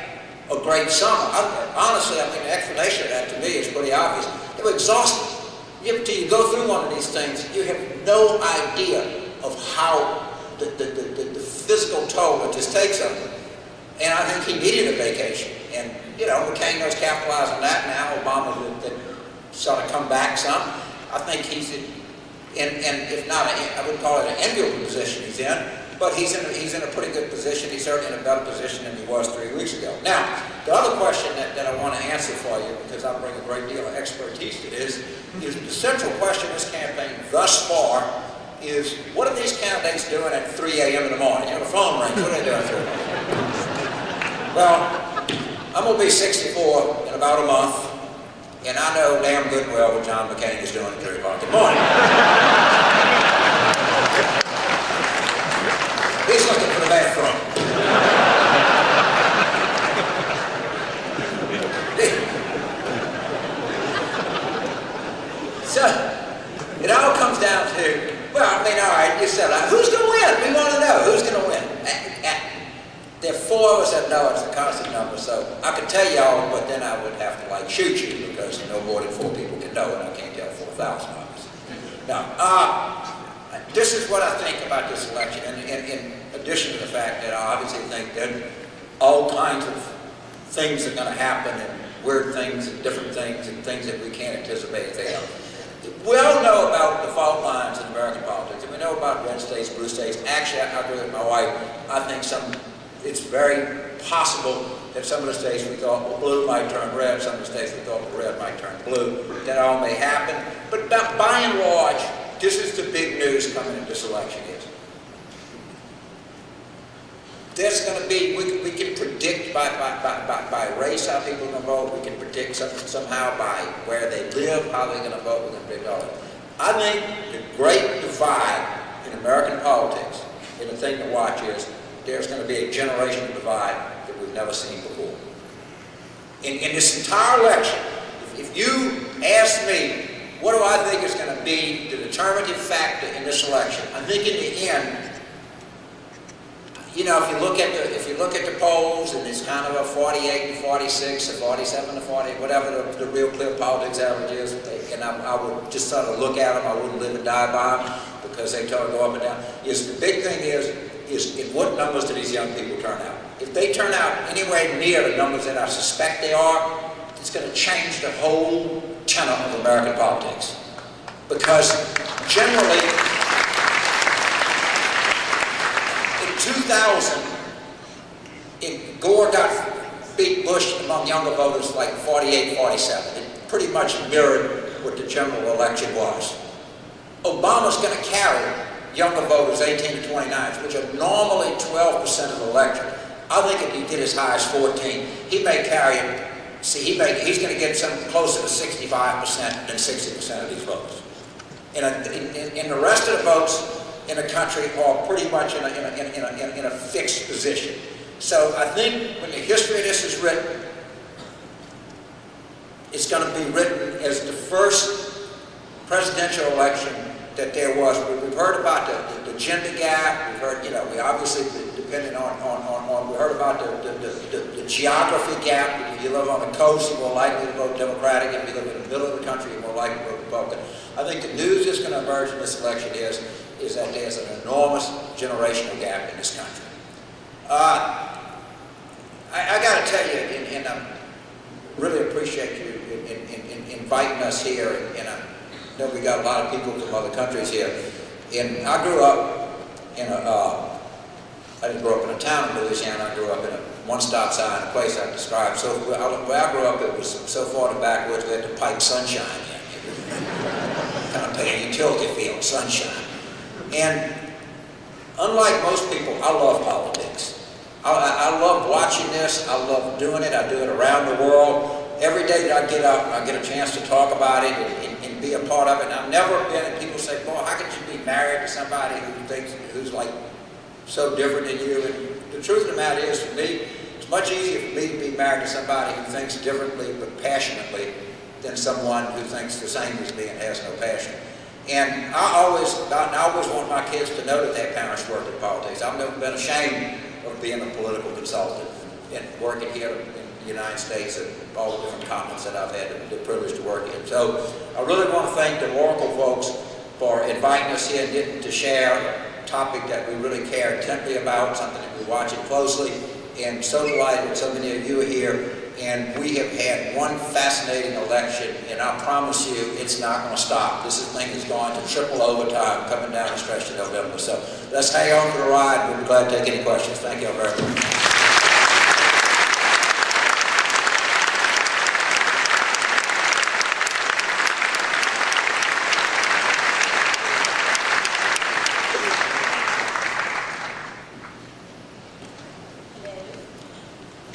[SPEAKER 3] a great summer. Honestly, I think the explanation of that to me is pretty obvious. They were exhausted. Until you go through one of these things, you have no idea of how the physical toll that this takes on them. And I think he needed a vacation. And, you know, McCain has capitalized on that now. Obama had sort of come back some. I think he's in if not, I wouldn't call it an enviable position he's in, but he's in a pretty good position. He's certainly in a better position than he was 3 weeks ago. Now, the other question that I want to answer for you, because I bring a great deal of expertise to this, is the central question of this campaign thus far is, what are these candidates doing at 3 a.m. in the morning? You know, the phone rings. What are they doing? Well, I'm going to be 64 in about a month. And I know damn good and well what John McCain is doing at 3 o'clock in the morning. He's looking for the bathroom. So, it all comes down to, well, I mean, all right, you said, who's going to win? We want to know who's going to win. There are 4 of us that know it's a constant number, so I could tell y'all, but then I would have to, like, shoot you, because no more than 4 people can know, and I can't tell 4,000 of us. Now, this is what I think about this election, and in addition to the fact that I obviously think that all kinds of things are going to happen, and weird things, and different things, and things that we can't anticipate. We all know about the fault lines in American politics, and we know about red states, blue states. Actually, I agree with my wife. I think it's very possible that some of the states we thought were blue might turn red, some of the states we thought were red might turn blue. That all may happen. But by and large, this is the big news coming in this election is there's going to be, we can predict by race how people are going to vote. We can predict somehow by where they live, how they're going to vote. We can predict all that. I think the great divide in American politics, and the thing to watch is, there's going to be a generational divide that we've never seen before. In this entire election, if you ask me, what do I think is going to be the determinative factor in this election? I think in the end, you know, if you look at the polls, and it's kind of a 48 to 46, or 47 to 40, whatever the real clear politics average is, and I would just sort of look at them. I wouldn't live and die by them because they tend to go up and down. Is the big thing is in what numbers do these young people turn out? If they turn out anywhere near the numbers that I suspect they are, it's going to change the whole tenor of American politics. Because generally, in 2000, Gore got beat Bush among younger voters like 48, 47. It pretty much mirrored what the general election was. Obama's going to carry younger voters 18 to 29, which are normally 12% of the electorate. I think if he get as high as 14, he may carry it. See, he's going to get something closer to 65% than 60% of these votes. And the rest of the votes in the country are pretty much in a fixed position. So I think when the history of this is written, it's going to be written as the first presidential election that there was. We've heard about the gender gap. We've heard, you know, we obviously, depending on we heard about the geography gap. If you live on the coast, you're more likely to vote Democratic. If you live in the middle of the country, you're more likely to vote Republican. I think the news that's going to emerge in this election is that there's an enormous generational gap in this country. I got to tell you, and I really appreciate you in inviting us here, and I know we got a lot of people from other countries here. And I grew up in I didn't grow up in a town in Louisiana. I grew up in a one-stop sign, a place I described. So where I grew up, it was so far in the backwoods we had to pipe sunshine in. Kind of a utility field, sunshine. And unlike most people, I love politics. I love watching this. I love doing it. I do it around the world. Every day that I get up, I get a chance to talk about it and be a part of it. And I've never been, and people say, boy, how could you be married to somebody who's like so different than you? And the truth of the matter is, for me, it's much easier for me to be married to somebody who thinks differently but passionately than someone who thinks the same as me and has no passion. And I always want my kids to know that their parents worked in politics. I've never been ashamed of being a political consultant and working here in the United States and all the different continents that I've had the privilege to work in. So I really want to thank the Oracle folks for inviting us here and getting to share a topic that we really care intently about, something that we're watching closely, and so delighted that so many of you are here. And we have had one fascinating election, and I promise you it's not going to stop. This thing is going to triple overtime coming down the stretch to November. So let's hang on for the ride. We'll be glad to take any questions. Thank you all very much.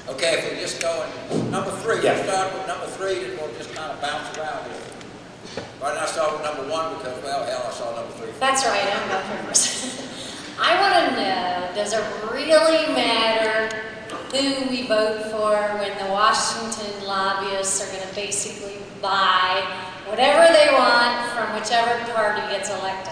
[SPEAKER 3] Okay, if we just go in number 3, we'll start with number 3, then we'll just kind of bounce around here. Why didn't I start with number 1? Because, well, hell, I saw number 3.
[SPEAKER 4] That's right, I'm going first. I want to know, does it really matter who we vote for when the Washington lobbyists are going to basically buy whatever they want from whichever party gets elected?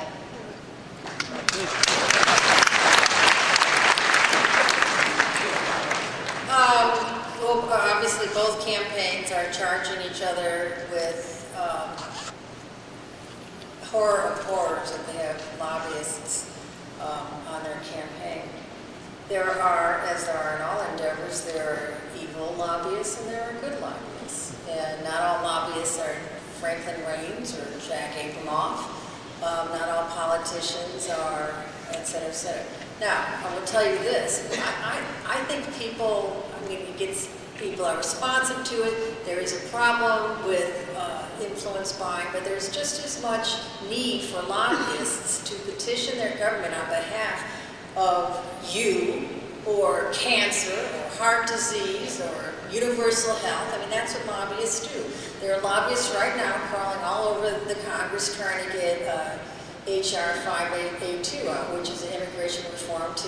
[SPEAKER 2] Well, obviously both campaigns are charging each other with horror of horrors that they have lobbyists on their campaign. There are, as there are in all endeavors, there are evil lobbyists and there are good lobbyists. And not all lobbyists are Franklin Raines or Jack Abramoff. Not all politicians are, et cetera, et cetera. Now, I will tell you this. I think people, people are responsive to it. There is a problem with influence buying, but there's just as much need for lobbyists to petition their government on behalf of you, or cancer, or heart disease, or universal health. I mean, that's what lobbyists do. There are lobbyists right now crawling all over the Congress trying to get H.R. 5882 out, which is an immigration reform to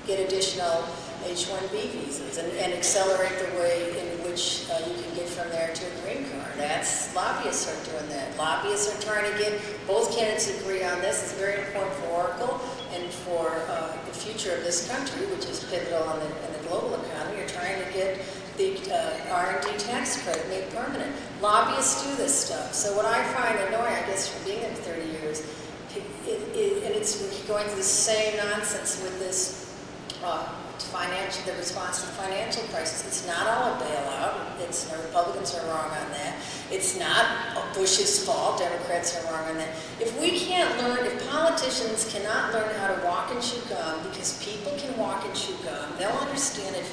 [SPEAKER 2] get additional H-1B visas and accelerate the way in which you can get from there to a green card. That's, lobbyists are doing that. Lobbyists are trying to get both candidates to agree on this. It's very important for Oracle and for the future of this country, which is pivotal in the global economy. You're trying to get the R&D tax credit made permanent. Lobbyists do this stuff. So what I find annoying, I guess, from being there 30 years, and it's going through the same nonsense with this the response to the financial crisis. It's not all a bailout. The Republicans are wrong on that. It's not Bush's fault. Democrats are wrong on that. If we can't learn, if politicians cannot learn how to walk and chew gum, because people can walk and chew gum, they'll understand it.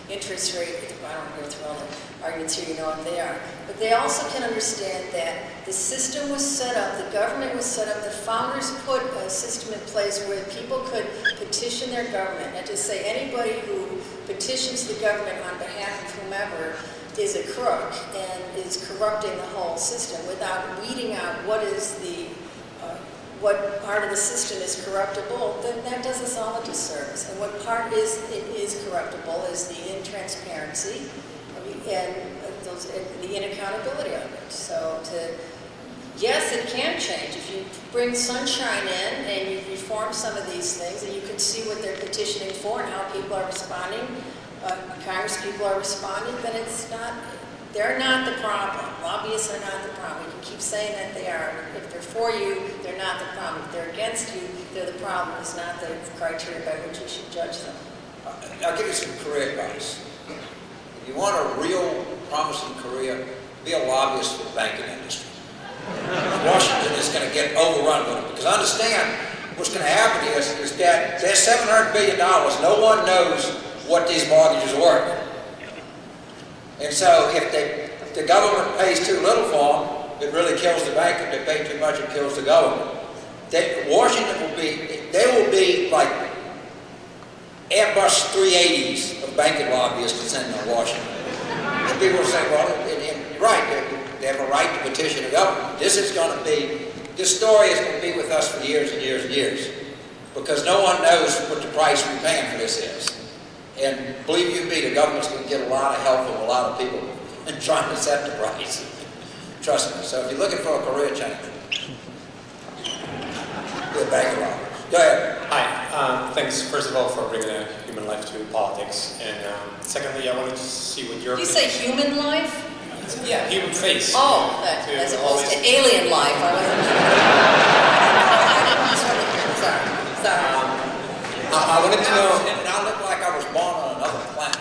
[SPEAKER 2] Interest rate, I don't want to go through all the arguments here, you know what they are. But they also can understand that the system was set up, the government was set up, the founders put a system in place where people could petition their government. And to say anybody who petitions the government on behalf of whomever is a crook and is corrupting the whole system without weeding out what is the what part of the system is corruptible, then that does us all a disservice. And what part is corruptible is the intransparency and the inaccountability of it. So yes, it can change. If you bring sunshine in and you reform some of these things and you can see what they're petitioning for and how people are responding, Congress people are responding, then they're not the problem. Lobbyists are not the problem. You can keep saying that they are. If they're for you, they're not the problem. If they're against you, they're the problem. It's not the criteria by which you should judge them.
[SPEAKER 3] I'll give you some career advice. If you want a real promising career, be a lobbyist for the banking industry. Washington is going to get overrun with it. Because understand, what's going to happen is that there's $700 billion. No one knows what these mortgages are worth. And so if the government pays too little for them, it really kills the bank. If they pay too much, it kills the government. Washington will be like Airbus 380s of banking lobbyists sitting in Washington. And people will say, well, and you're right, they have a right to petition the government. This story is going to be with us for years and years and years. Because no one knows what the price we're paying for this is. And believe you me, the government's going to get a lot of help from a lot of people in trying to set the price. Trust me. So if you're looking for a career change, be a banker lobbyist. Go ahead.
[SPEAKER 5] Hi. Thanks, first of all, for bringing a human life to politics. And secondly, I wanted to see what your...
[SPEAKER 2] Did you say human life?
[SPEAKER 5] Yeah, human face.
[SPEAKER 2] Oh, as opposed to alien life. I wasn't Sorry.
[SPEAKER 5] I wanted to know...
[SPEAKER 3] And I look like I was born on another planet.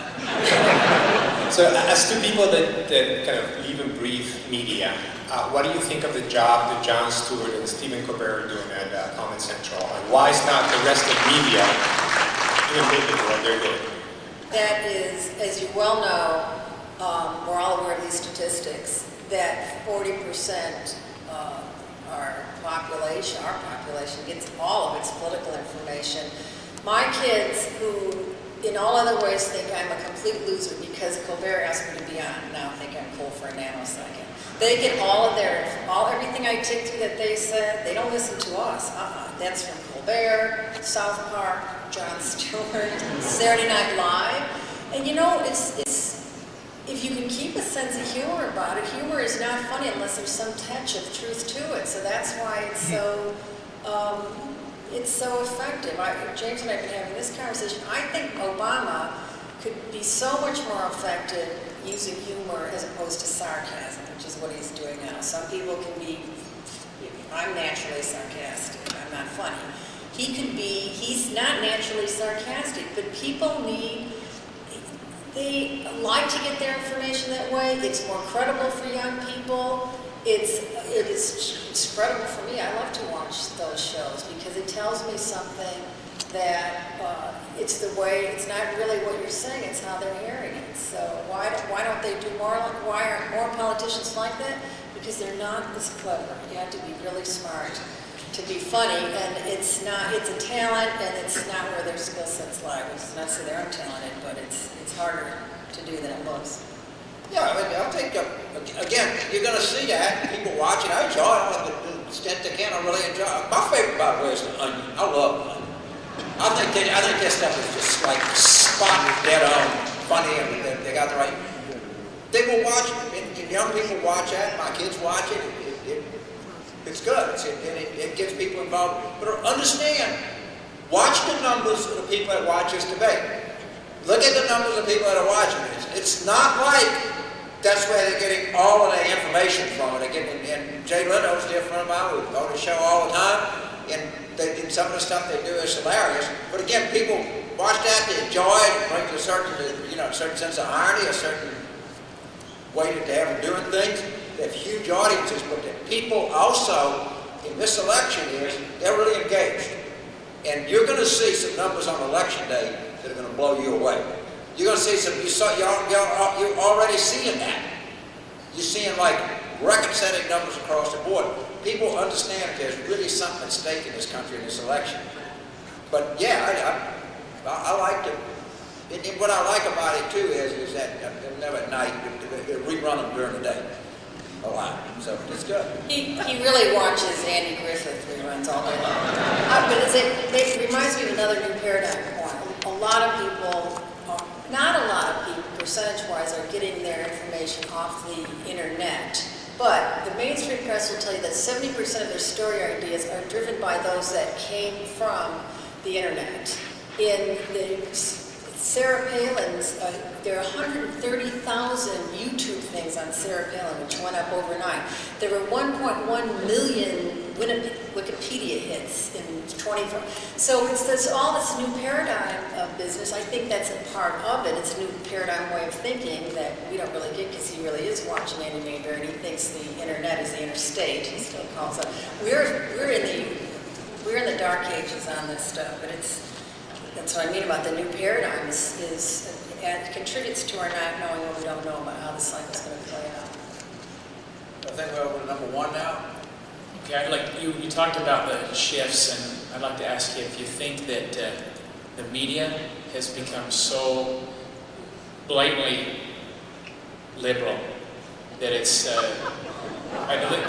[SPEAKER 5] So, as two people that kind of live and breathe media, what do you think of the job that Jon Stewart and Stephen Colbert are doing at Comedy Central? And why is not the rest of media even making what they're doing?
[SPEAKER 2] That is, as you well know, we're all aware of these statistics, that 40% our population gets all of its political information. My kids, who in all other ways think I'm a complete loser because Colbert asked me to be on, now think I'm cool for a nanosecond. They get all of everything I tick through that they said. They don't listen to us. That's from Colbert, South Park, Jon Stewart, Saturday Night Live. And you know, if you can keep a sense of humor about it, humor is not funny unless there's some touch of truth to it. So that's why it's so effective. James and I have been having this conversation. I think Obama could be so much more effective using humor as opposed to sarcasm, which is what he's doing now. Some people can be, I'm naturally sarcastic, I'm not funny. He's not naturally sarcastic, but people they like to get their information that way. It's more credible for young people. It is credible for me. I love to watch those shows because it tells me something that it's the way, it's not really what you're saying, it's how they're hearing it. So why don't they do more, why aren't more politicians like that? Because they're not this clever. You have to be really smart. to be funny, and it's not, it's a talent, and it's not where their skill sets lie, which is not to say they aren't talented, but it's harder to do than it looks.
[SPEAKER 3] Yeah, I mean, I think, again, you're going to see that, people watching, I enjoy it, to the extent they can, I really enjoy it. My favorite, by the way, is the Onion. I love the Onion. I think that stuff is just like spot dead on, funny, and they got the right, they will watch it, and young people watch that, my kids watch it, it's good, it gets people involved, but understand, watch the numbers of the people that watch this debate. Look at the numbers of people that are watching this. It's not like that's where they're getting all of their information from. They're getting, and Jay Leno's a dear friend of mine, we go to the show all the time, and some of the stuff they do is hilarious. But again, people watch that, they enjoy it, it brings a certain, a certain sense of irony, a certain way that they have of doing things. They have huge audiences, but the people also in this election is they're really engaged. And you're going to see some numbers on election day that are going to blow you away. You're going to see some, you're already seeing that. You're seeing like record-setting numbers across the board. People understand that there's really something at stake in this country in this election. But yeah, I like to, and what I like about it too is that they're never at night, they rerun them during the day. A lot, so it's good.
[SPEAKER 2] He really watches Andy Griffith reruns all day long. But it reminds me of another new paradigm point. A lot of people, not a lot of people, percentage-wise, are getting their information off the internet. But the mainstream press will tell you that 70% of their story ideas are driven by those that came from the internet. In the Sarah Palin's, there are 130,000 YouTube things on Sarah Palin, which went up overnight. There were 1.1 million Wikipedia hits in 24. So there's all this new paradigm of business. I think that's a part of it. It's a new paradigm way of thinking that we don't really get because he really is watching Andy Mayberry and he thinks the internet is the interstate. He still calls it. We're in the dark ages on this stuff, but that's what I mean about the new paradigm it contributes to our not knowing what we don't know about how the cycle's going to play out.
[SPEAKER 3] I think we're over to number one now.
[SPEAKER 6] Okay, I'd like you talked about the shifts, and I'd like to ask you if you think that the media has become so blatantly liberal that it's.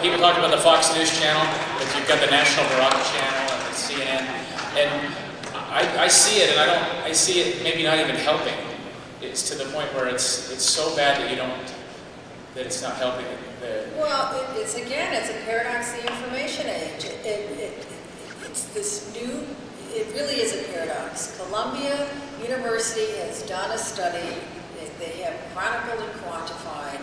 [SPEAKER 6] People talk about the Fox News channel, but you've got the National Barack channel and the CNN, and I see it, and I see it maybe not even helping. It's to the point where it's so bad that that it's not helping.
[SPEAKER 2] Well, it's a paradox of the information age. It's this new, it really is a paradox. Columbia University has done a study, they have chronicled and quantified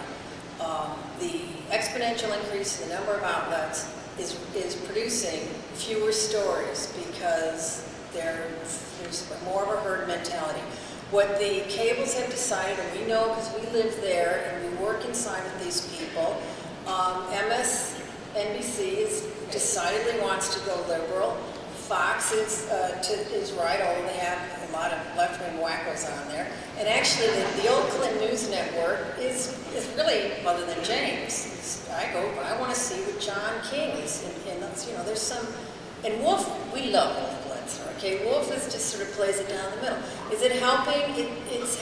[SPEAKER 2] the exponential increase in the number of outlets is producing fewer stories because there's more of a herd mentality. What the cables have decided, and we know because we live there and we work inside with these people, MSNBC decidedly wants to go liberal. Fox is right, although they have a lot of left-wing wackos on there. And actually, the old Clinton News Network is really, other than James, I want to see what John King is. And there's some, and Wolf, we love Wolf. Okay, Wolf is just sort of plays it down the middle. Is it helping? It is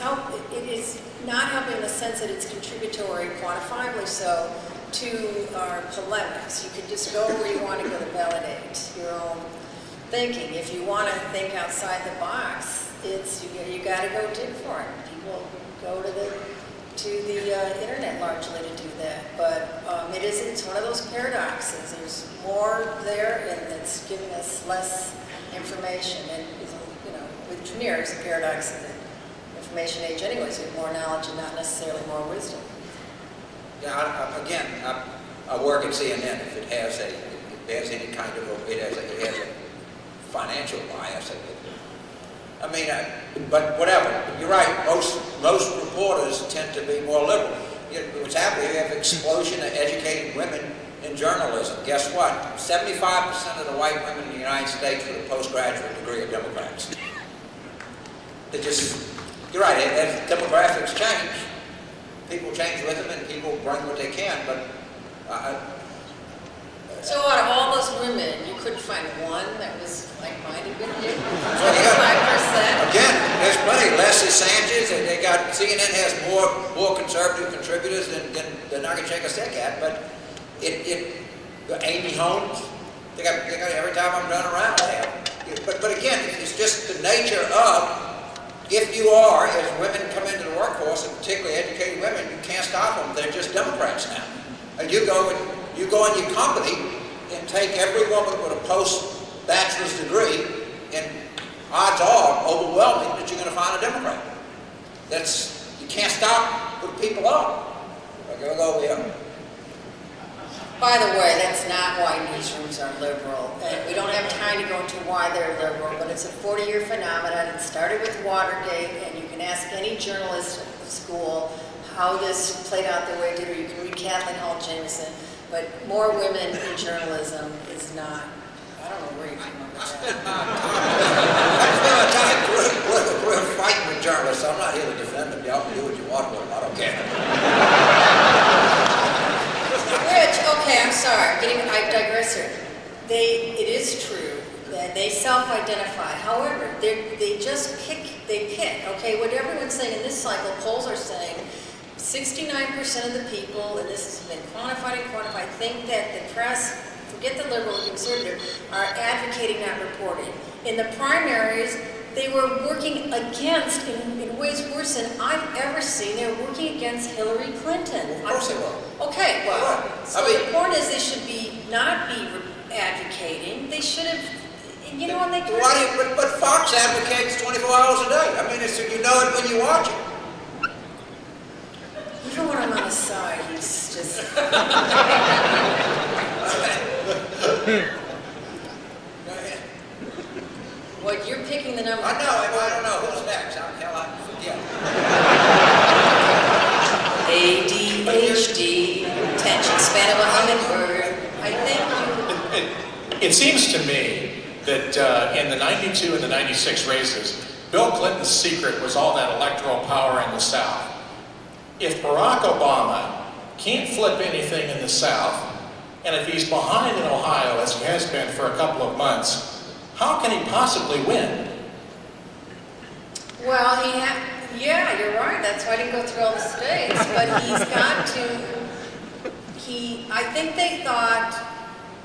[SPEAKER 2] not helping in the sense that it's contributory, quantifiably so, to our polemics. You can just go where you want to go to validate your own thinking. If you want to think outside the box, you got to go dig for it. People go to the internet largely to do that. But it's one of those paradoxes. There's more there, and it's giving us less information, and which mirrors the paradox of the information age anyways, with more knowledge and not necessarily more wisdom.
[SPEAKER 3] Yeah, I work at CNN. If it has any kind of it has a financial bias. But whatever. You're right. Most reporters tend to be more liberal. What's happening? You have an explosion of educated women in journalism. Guess what? 75% of the white women in the United States with a postgraduate degree are Democrats. You're right, as demographics change, people change with them and people bring what they can, but
[SPEAKER 2] So out of all those women, you couldn't find one that was like-minded with you? 25%?
[SPEAKER 3] Again, there's plenty. Leslie Sanchez, and they got, CNN has more conservative contributors than I can shake a stick at, but Amy Holmes, they got every time I'm done around, they have. But again, it's just the nature of, if you are, as women come into the workforce, and particularly educated women, you can't stop them. They're just Democrats now. And you go in your company and take every woman with a post-bachelor's degree, and odds are overwhelming that you're going to find a Democrat. You can't stop what people are. Go over here.
[SPEAKER 2] By the way, that's not why newsrooms are liberal, and we don't have time to go into why they're liberal, but it's a 40-year phenomenon. It started with Watergate, and you can ask any journalist at school how this played out the way it did, or you can read Kathleen Hall Jameson, but more women in journalism is not, I don't know where you come up with that.
[SPEAKER 3] We're fighting with journalists. I'm not here to defend them. Y'all can do what you want with them. I don't care.
[SPEAKER 2] Rich, okay, I'm sorry. I digress here. It is true that they self-identify. However, they just pick. Okay, what everyone's saying in this cycle, polls are saying 69% of the people, and this has been quantified, think that the press, forget the liberal and conservative, are advocating not reporting. In the primaries, they were working against, in ways worse than I've ever seen, they were working against Hillary Clinton.
[SPEAKER 3] Of course they were.
[SPEAKER 2] Okay, well, so
[SPEAKER 3] I mean,
[SPEAKER 2] the point is they should not be advocating. They should have, you know, when they could.
[SPEAKER 3] But Fox advocates 24 hours a day. I mean, you know it when you watch it.
[SPEAKER 2] Even when I'm on the side, he's just.
[SPEAKER 3] Go ahead.
[SPEAKER 2] What, you're picking the number?
[SPEAKER 3] I don't know. Who's next? Hell, I forget.
[SPEAKER 2] ADHD, attention span of a hummingbird. I think
[SPEAKER 5] It seems to me that in the 92 and the 96 races, Bill Clinton's secret was all that electoral power in the South. If Barack Obama can't flip anything in the South, and if he's behind in Ohio, as he has been for a couple of months, how can he possibly win?
[SPEAKER 2] Well, yeah, you're right. That's why I didn't go through all the states. But he's got to, I think they thought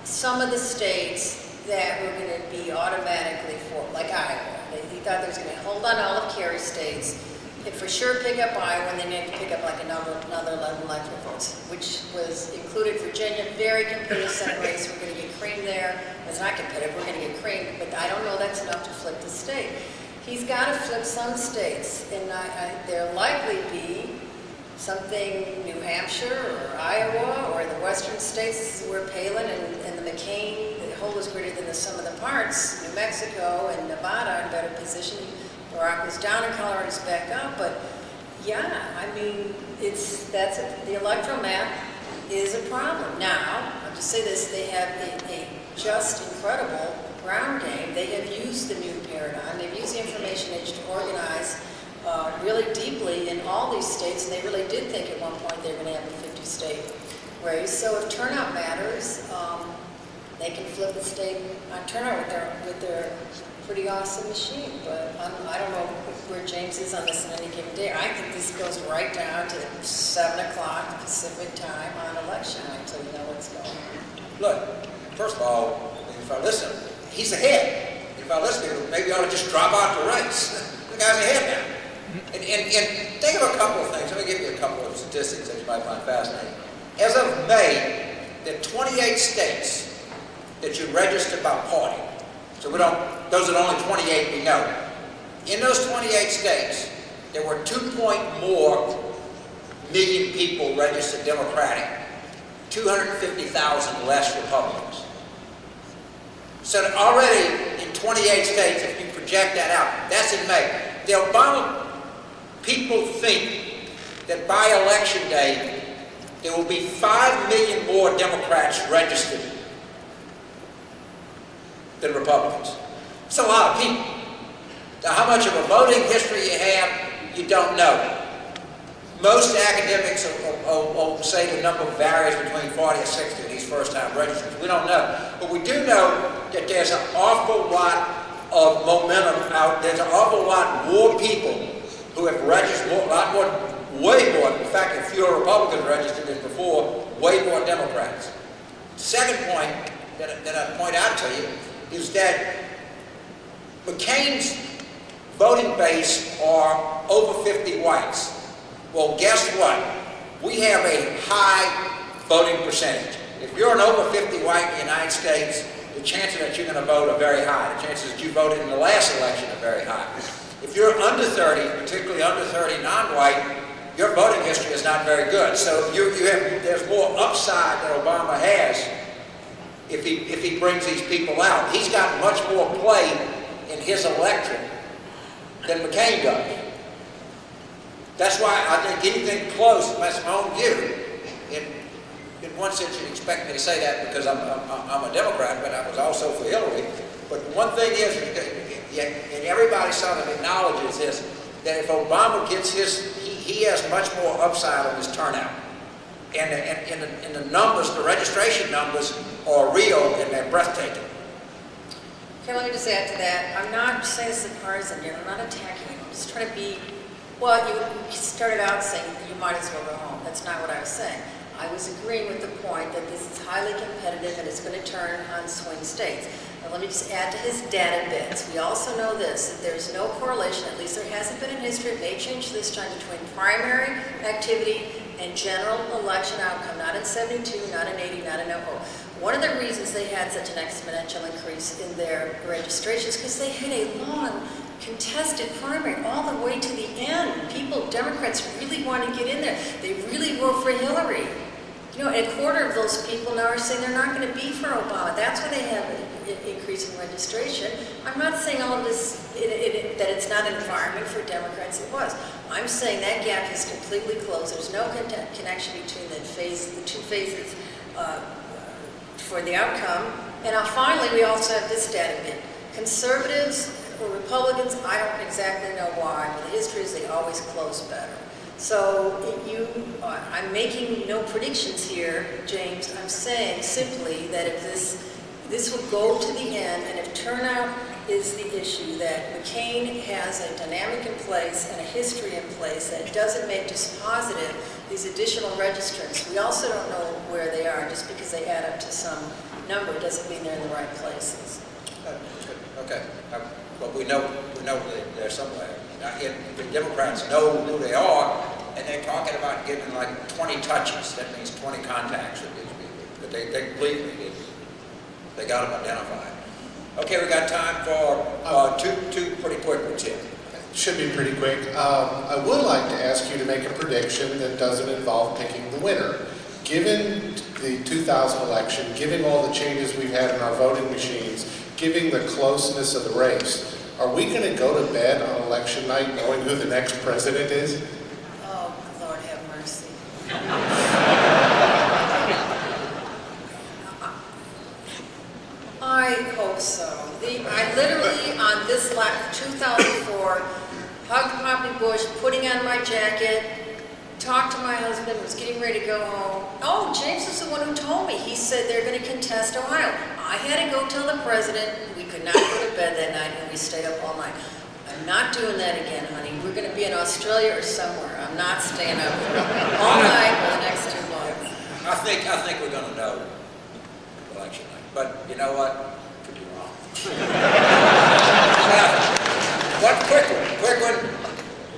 [SPEAKER 2] some of the states that were going to be automatically for, like Iowa. He thought there was going to hold on all of Kerry's states. They'd for sure pick up Iowa, and they needed to pick up like another 11 electoral votes, which was included Virginia, very competitive Senate race. We're going to get creamed there. It's not competitive, we're going to get creamed, but I don't know that's enough to flip the state. He's got to flip some states, and there'll likely be something New Hampshire or Iowa or the western states. This is where Palin and the McCain, the whole is greater than the sum of the parts. New Mexico and Nevada are in better position. Barack was down in Colorado, is back up, but yeah, I mean, the electoral map is a problem. Now, I'll just say this, they have a just incredible ground game. They have used the new paradigm. They've used the information age to organize really deeply in all these states, and they really did think at one point they were going to have a 50-state race. So if turnout matters, they can flip the state on turnout with their pretty awesome machine. But I don't know where James is on this on any given day. I think this goes right down to 7 o'clock Pacific time on election night until you know what's going on.
[SPEAKER 3] Look, first of all, if I listen, he's ahead. If I listen, maybe I ought to just drop out the race. The guy's ahead now. And think of a couple of things. Let me give you a couple of statistics that you might find fascinating. As of May, there are 28 states that you register by party. So those are the only 28 we know. In those 28 states, there were 2 more million people registered Democratic, 250,000 less Republicans. So already in 28 states, if you project that out, that's in May. The Obama people think that by election day, there will be 5 million more Democrats registered than Republicans. It's a lot of people. Now, how much of a voting history you have, you don't know. Most academics will say the number varies between 40 and 60 of these first-time registrants. We don't know. But we do know that there's an awful lot of momentum out. There's an awful lot more people who have registered, way more. In fact, if fewer Republicans registered than before, way more Democrats. Second point that I point out to you is that McCain's voting base are over 50 whites. Well, guess what? We have a high voting percentage. If you're an over 50 white in the United States, the chances that you're going to vote are very high. The chances that you voted in the last election are very high. If you're under 30, particularly under 30 non-white, your voting history is not very good. So there's more upside that Obama has if he brings these people out. He's got much more play in his electorate than McCain does. That's why I think anything close, that's my own view. In one sense, you'd expect me to say that because I'm a Democrat, but I was also for Hillary. But one thing is, and everybody sort of acknowledges this, that if Obama gets he has much more upside on his turnout. And the numbers, the registration numbers are real and they're breathtaking.
[SPEAKER 2] Okay, let me just add to that. I'm not saying this is partisan here. I'm not attacking you. I'm just trying to be, well, you started out saying you might as well go home. That's not what I was saying. I was agreeing with the point that this is highly competitive and it's going to turn on swing states. Now let me just add to his data bits. We also know this, that there's no correlation, at least there hasn't been in history, it may change this time, between primary activity and general election outcome, not in 72, not in 80, not in 00. One of the reasons they had such an exponential increase in their registrations because they had a long contested primary all the way to the end. People, Democrats really want to get in there. They really were for Hillary. You know, a quarter of those people now are saying they're not going to be for Obama. That's why they have an increase in registration. I'm not saying all of this, that it's not an environment for Democrats. It was. I'm saying that gap is completely closed. There's no connection between the two phases for the outcome. And finally, we also have this data bit. Conservatives or Republicans, I don't exactly know why, but the history is they always close better. So I'm making no predictions here, James. I'm saying simply that if this would go to the end, and if turnout is the issue, that McCain has a dynamic in place and a history in place that doesn't make dispositive these additional registrants. We also don't know where they are. Just because they add up to some number doesn't mean they're in the right places.
[SPEAKER 3] Okay. But we know they're somewhere. The Democrats know who they are, and they're talking about getting like 20 touches. That means 20 contacts with these people. But they believe me, they got them identified. Okay, we got time for two pretty quick ones here.
[SPEAKER 7] Should be pretty quick. I would like to ask you to make a prediction that doesn't involve picking the winner. Given the 2000 election, given all the changes we've had in our voting machines, given the closeness of the race, are we going to go to bed on election night knowing who the next president is?
[SPEAKER 2] Oh, Lord have mercy. I hope so. I literally, on this 2004, hugged Poppy Bush, putting on my jacket, talked to my husband, was getting ready to go home. Oh, James was the one who told me. He said they're going to contest Ohio. I had to go tell the president we could not go to bed that night, and we stayed up all night. I'm not doing that again, honey. We're going to be in Australia or somewhere. I'm not staying up all night for the next 2 months.
[SPEAKER 3] I think we're going to know election night. But you know what? Could be wrong. One quick one.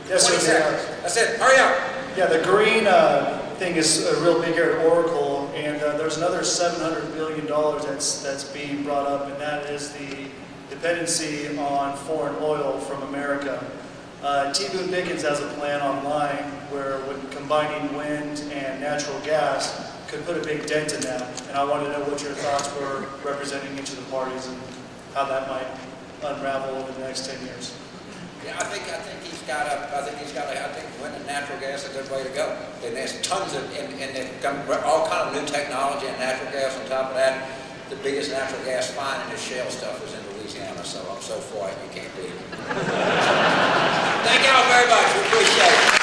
[SPEAKER 8] Yes,
[SPEAKER 3] 20
[SPEAKER 8] sir.
[SPEAKER 3] seconds. That's it. Hurry up.
[SPEAKER 8] Yeah, the green thing is a real big here at Oracle, and there's another $700 billion that's being brought up, and that is the dependency on foreign oil from America. T. Boone Pickens has a plan online where when combining wind and natural gas could put a big dent in that, and I wanted to know what your thoughts were representing each of the parties and how that might unravel over the next 10 years.
[SPEAKER 3] Yeah, I think wind and natural gas is a good way to go. And there's tons of, and they've come all kind of new technology and natural gas on top of that. The biggest natural gas find in this shale stuff is in Louisiana, so I'm so for it, you can't beat it. Thank y'all very much, we appreciate it.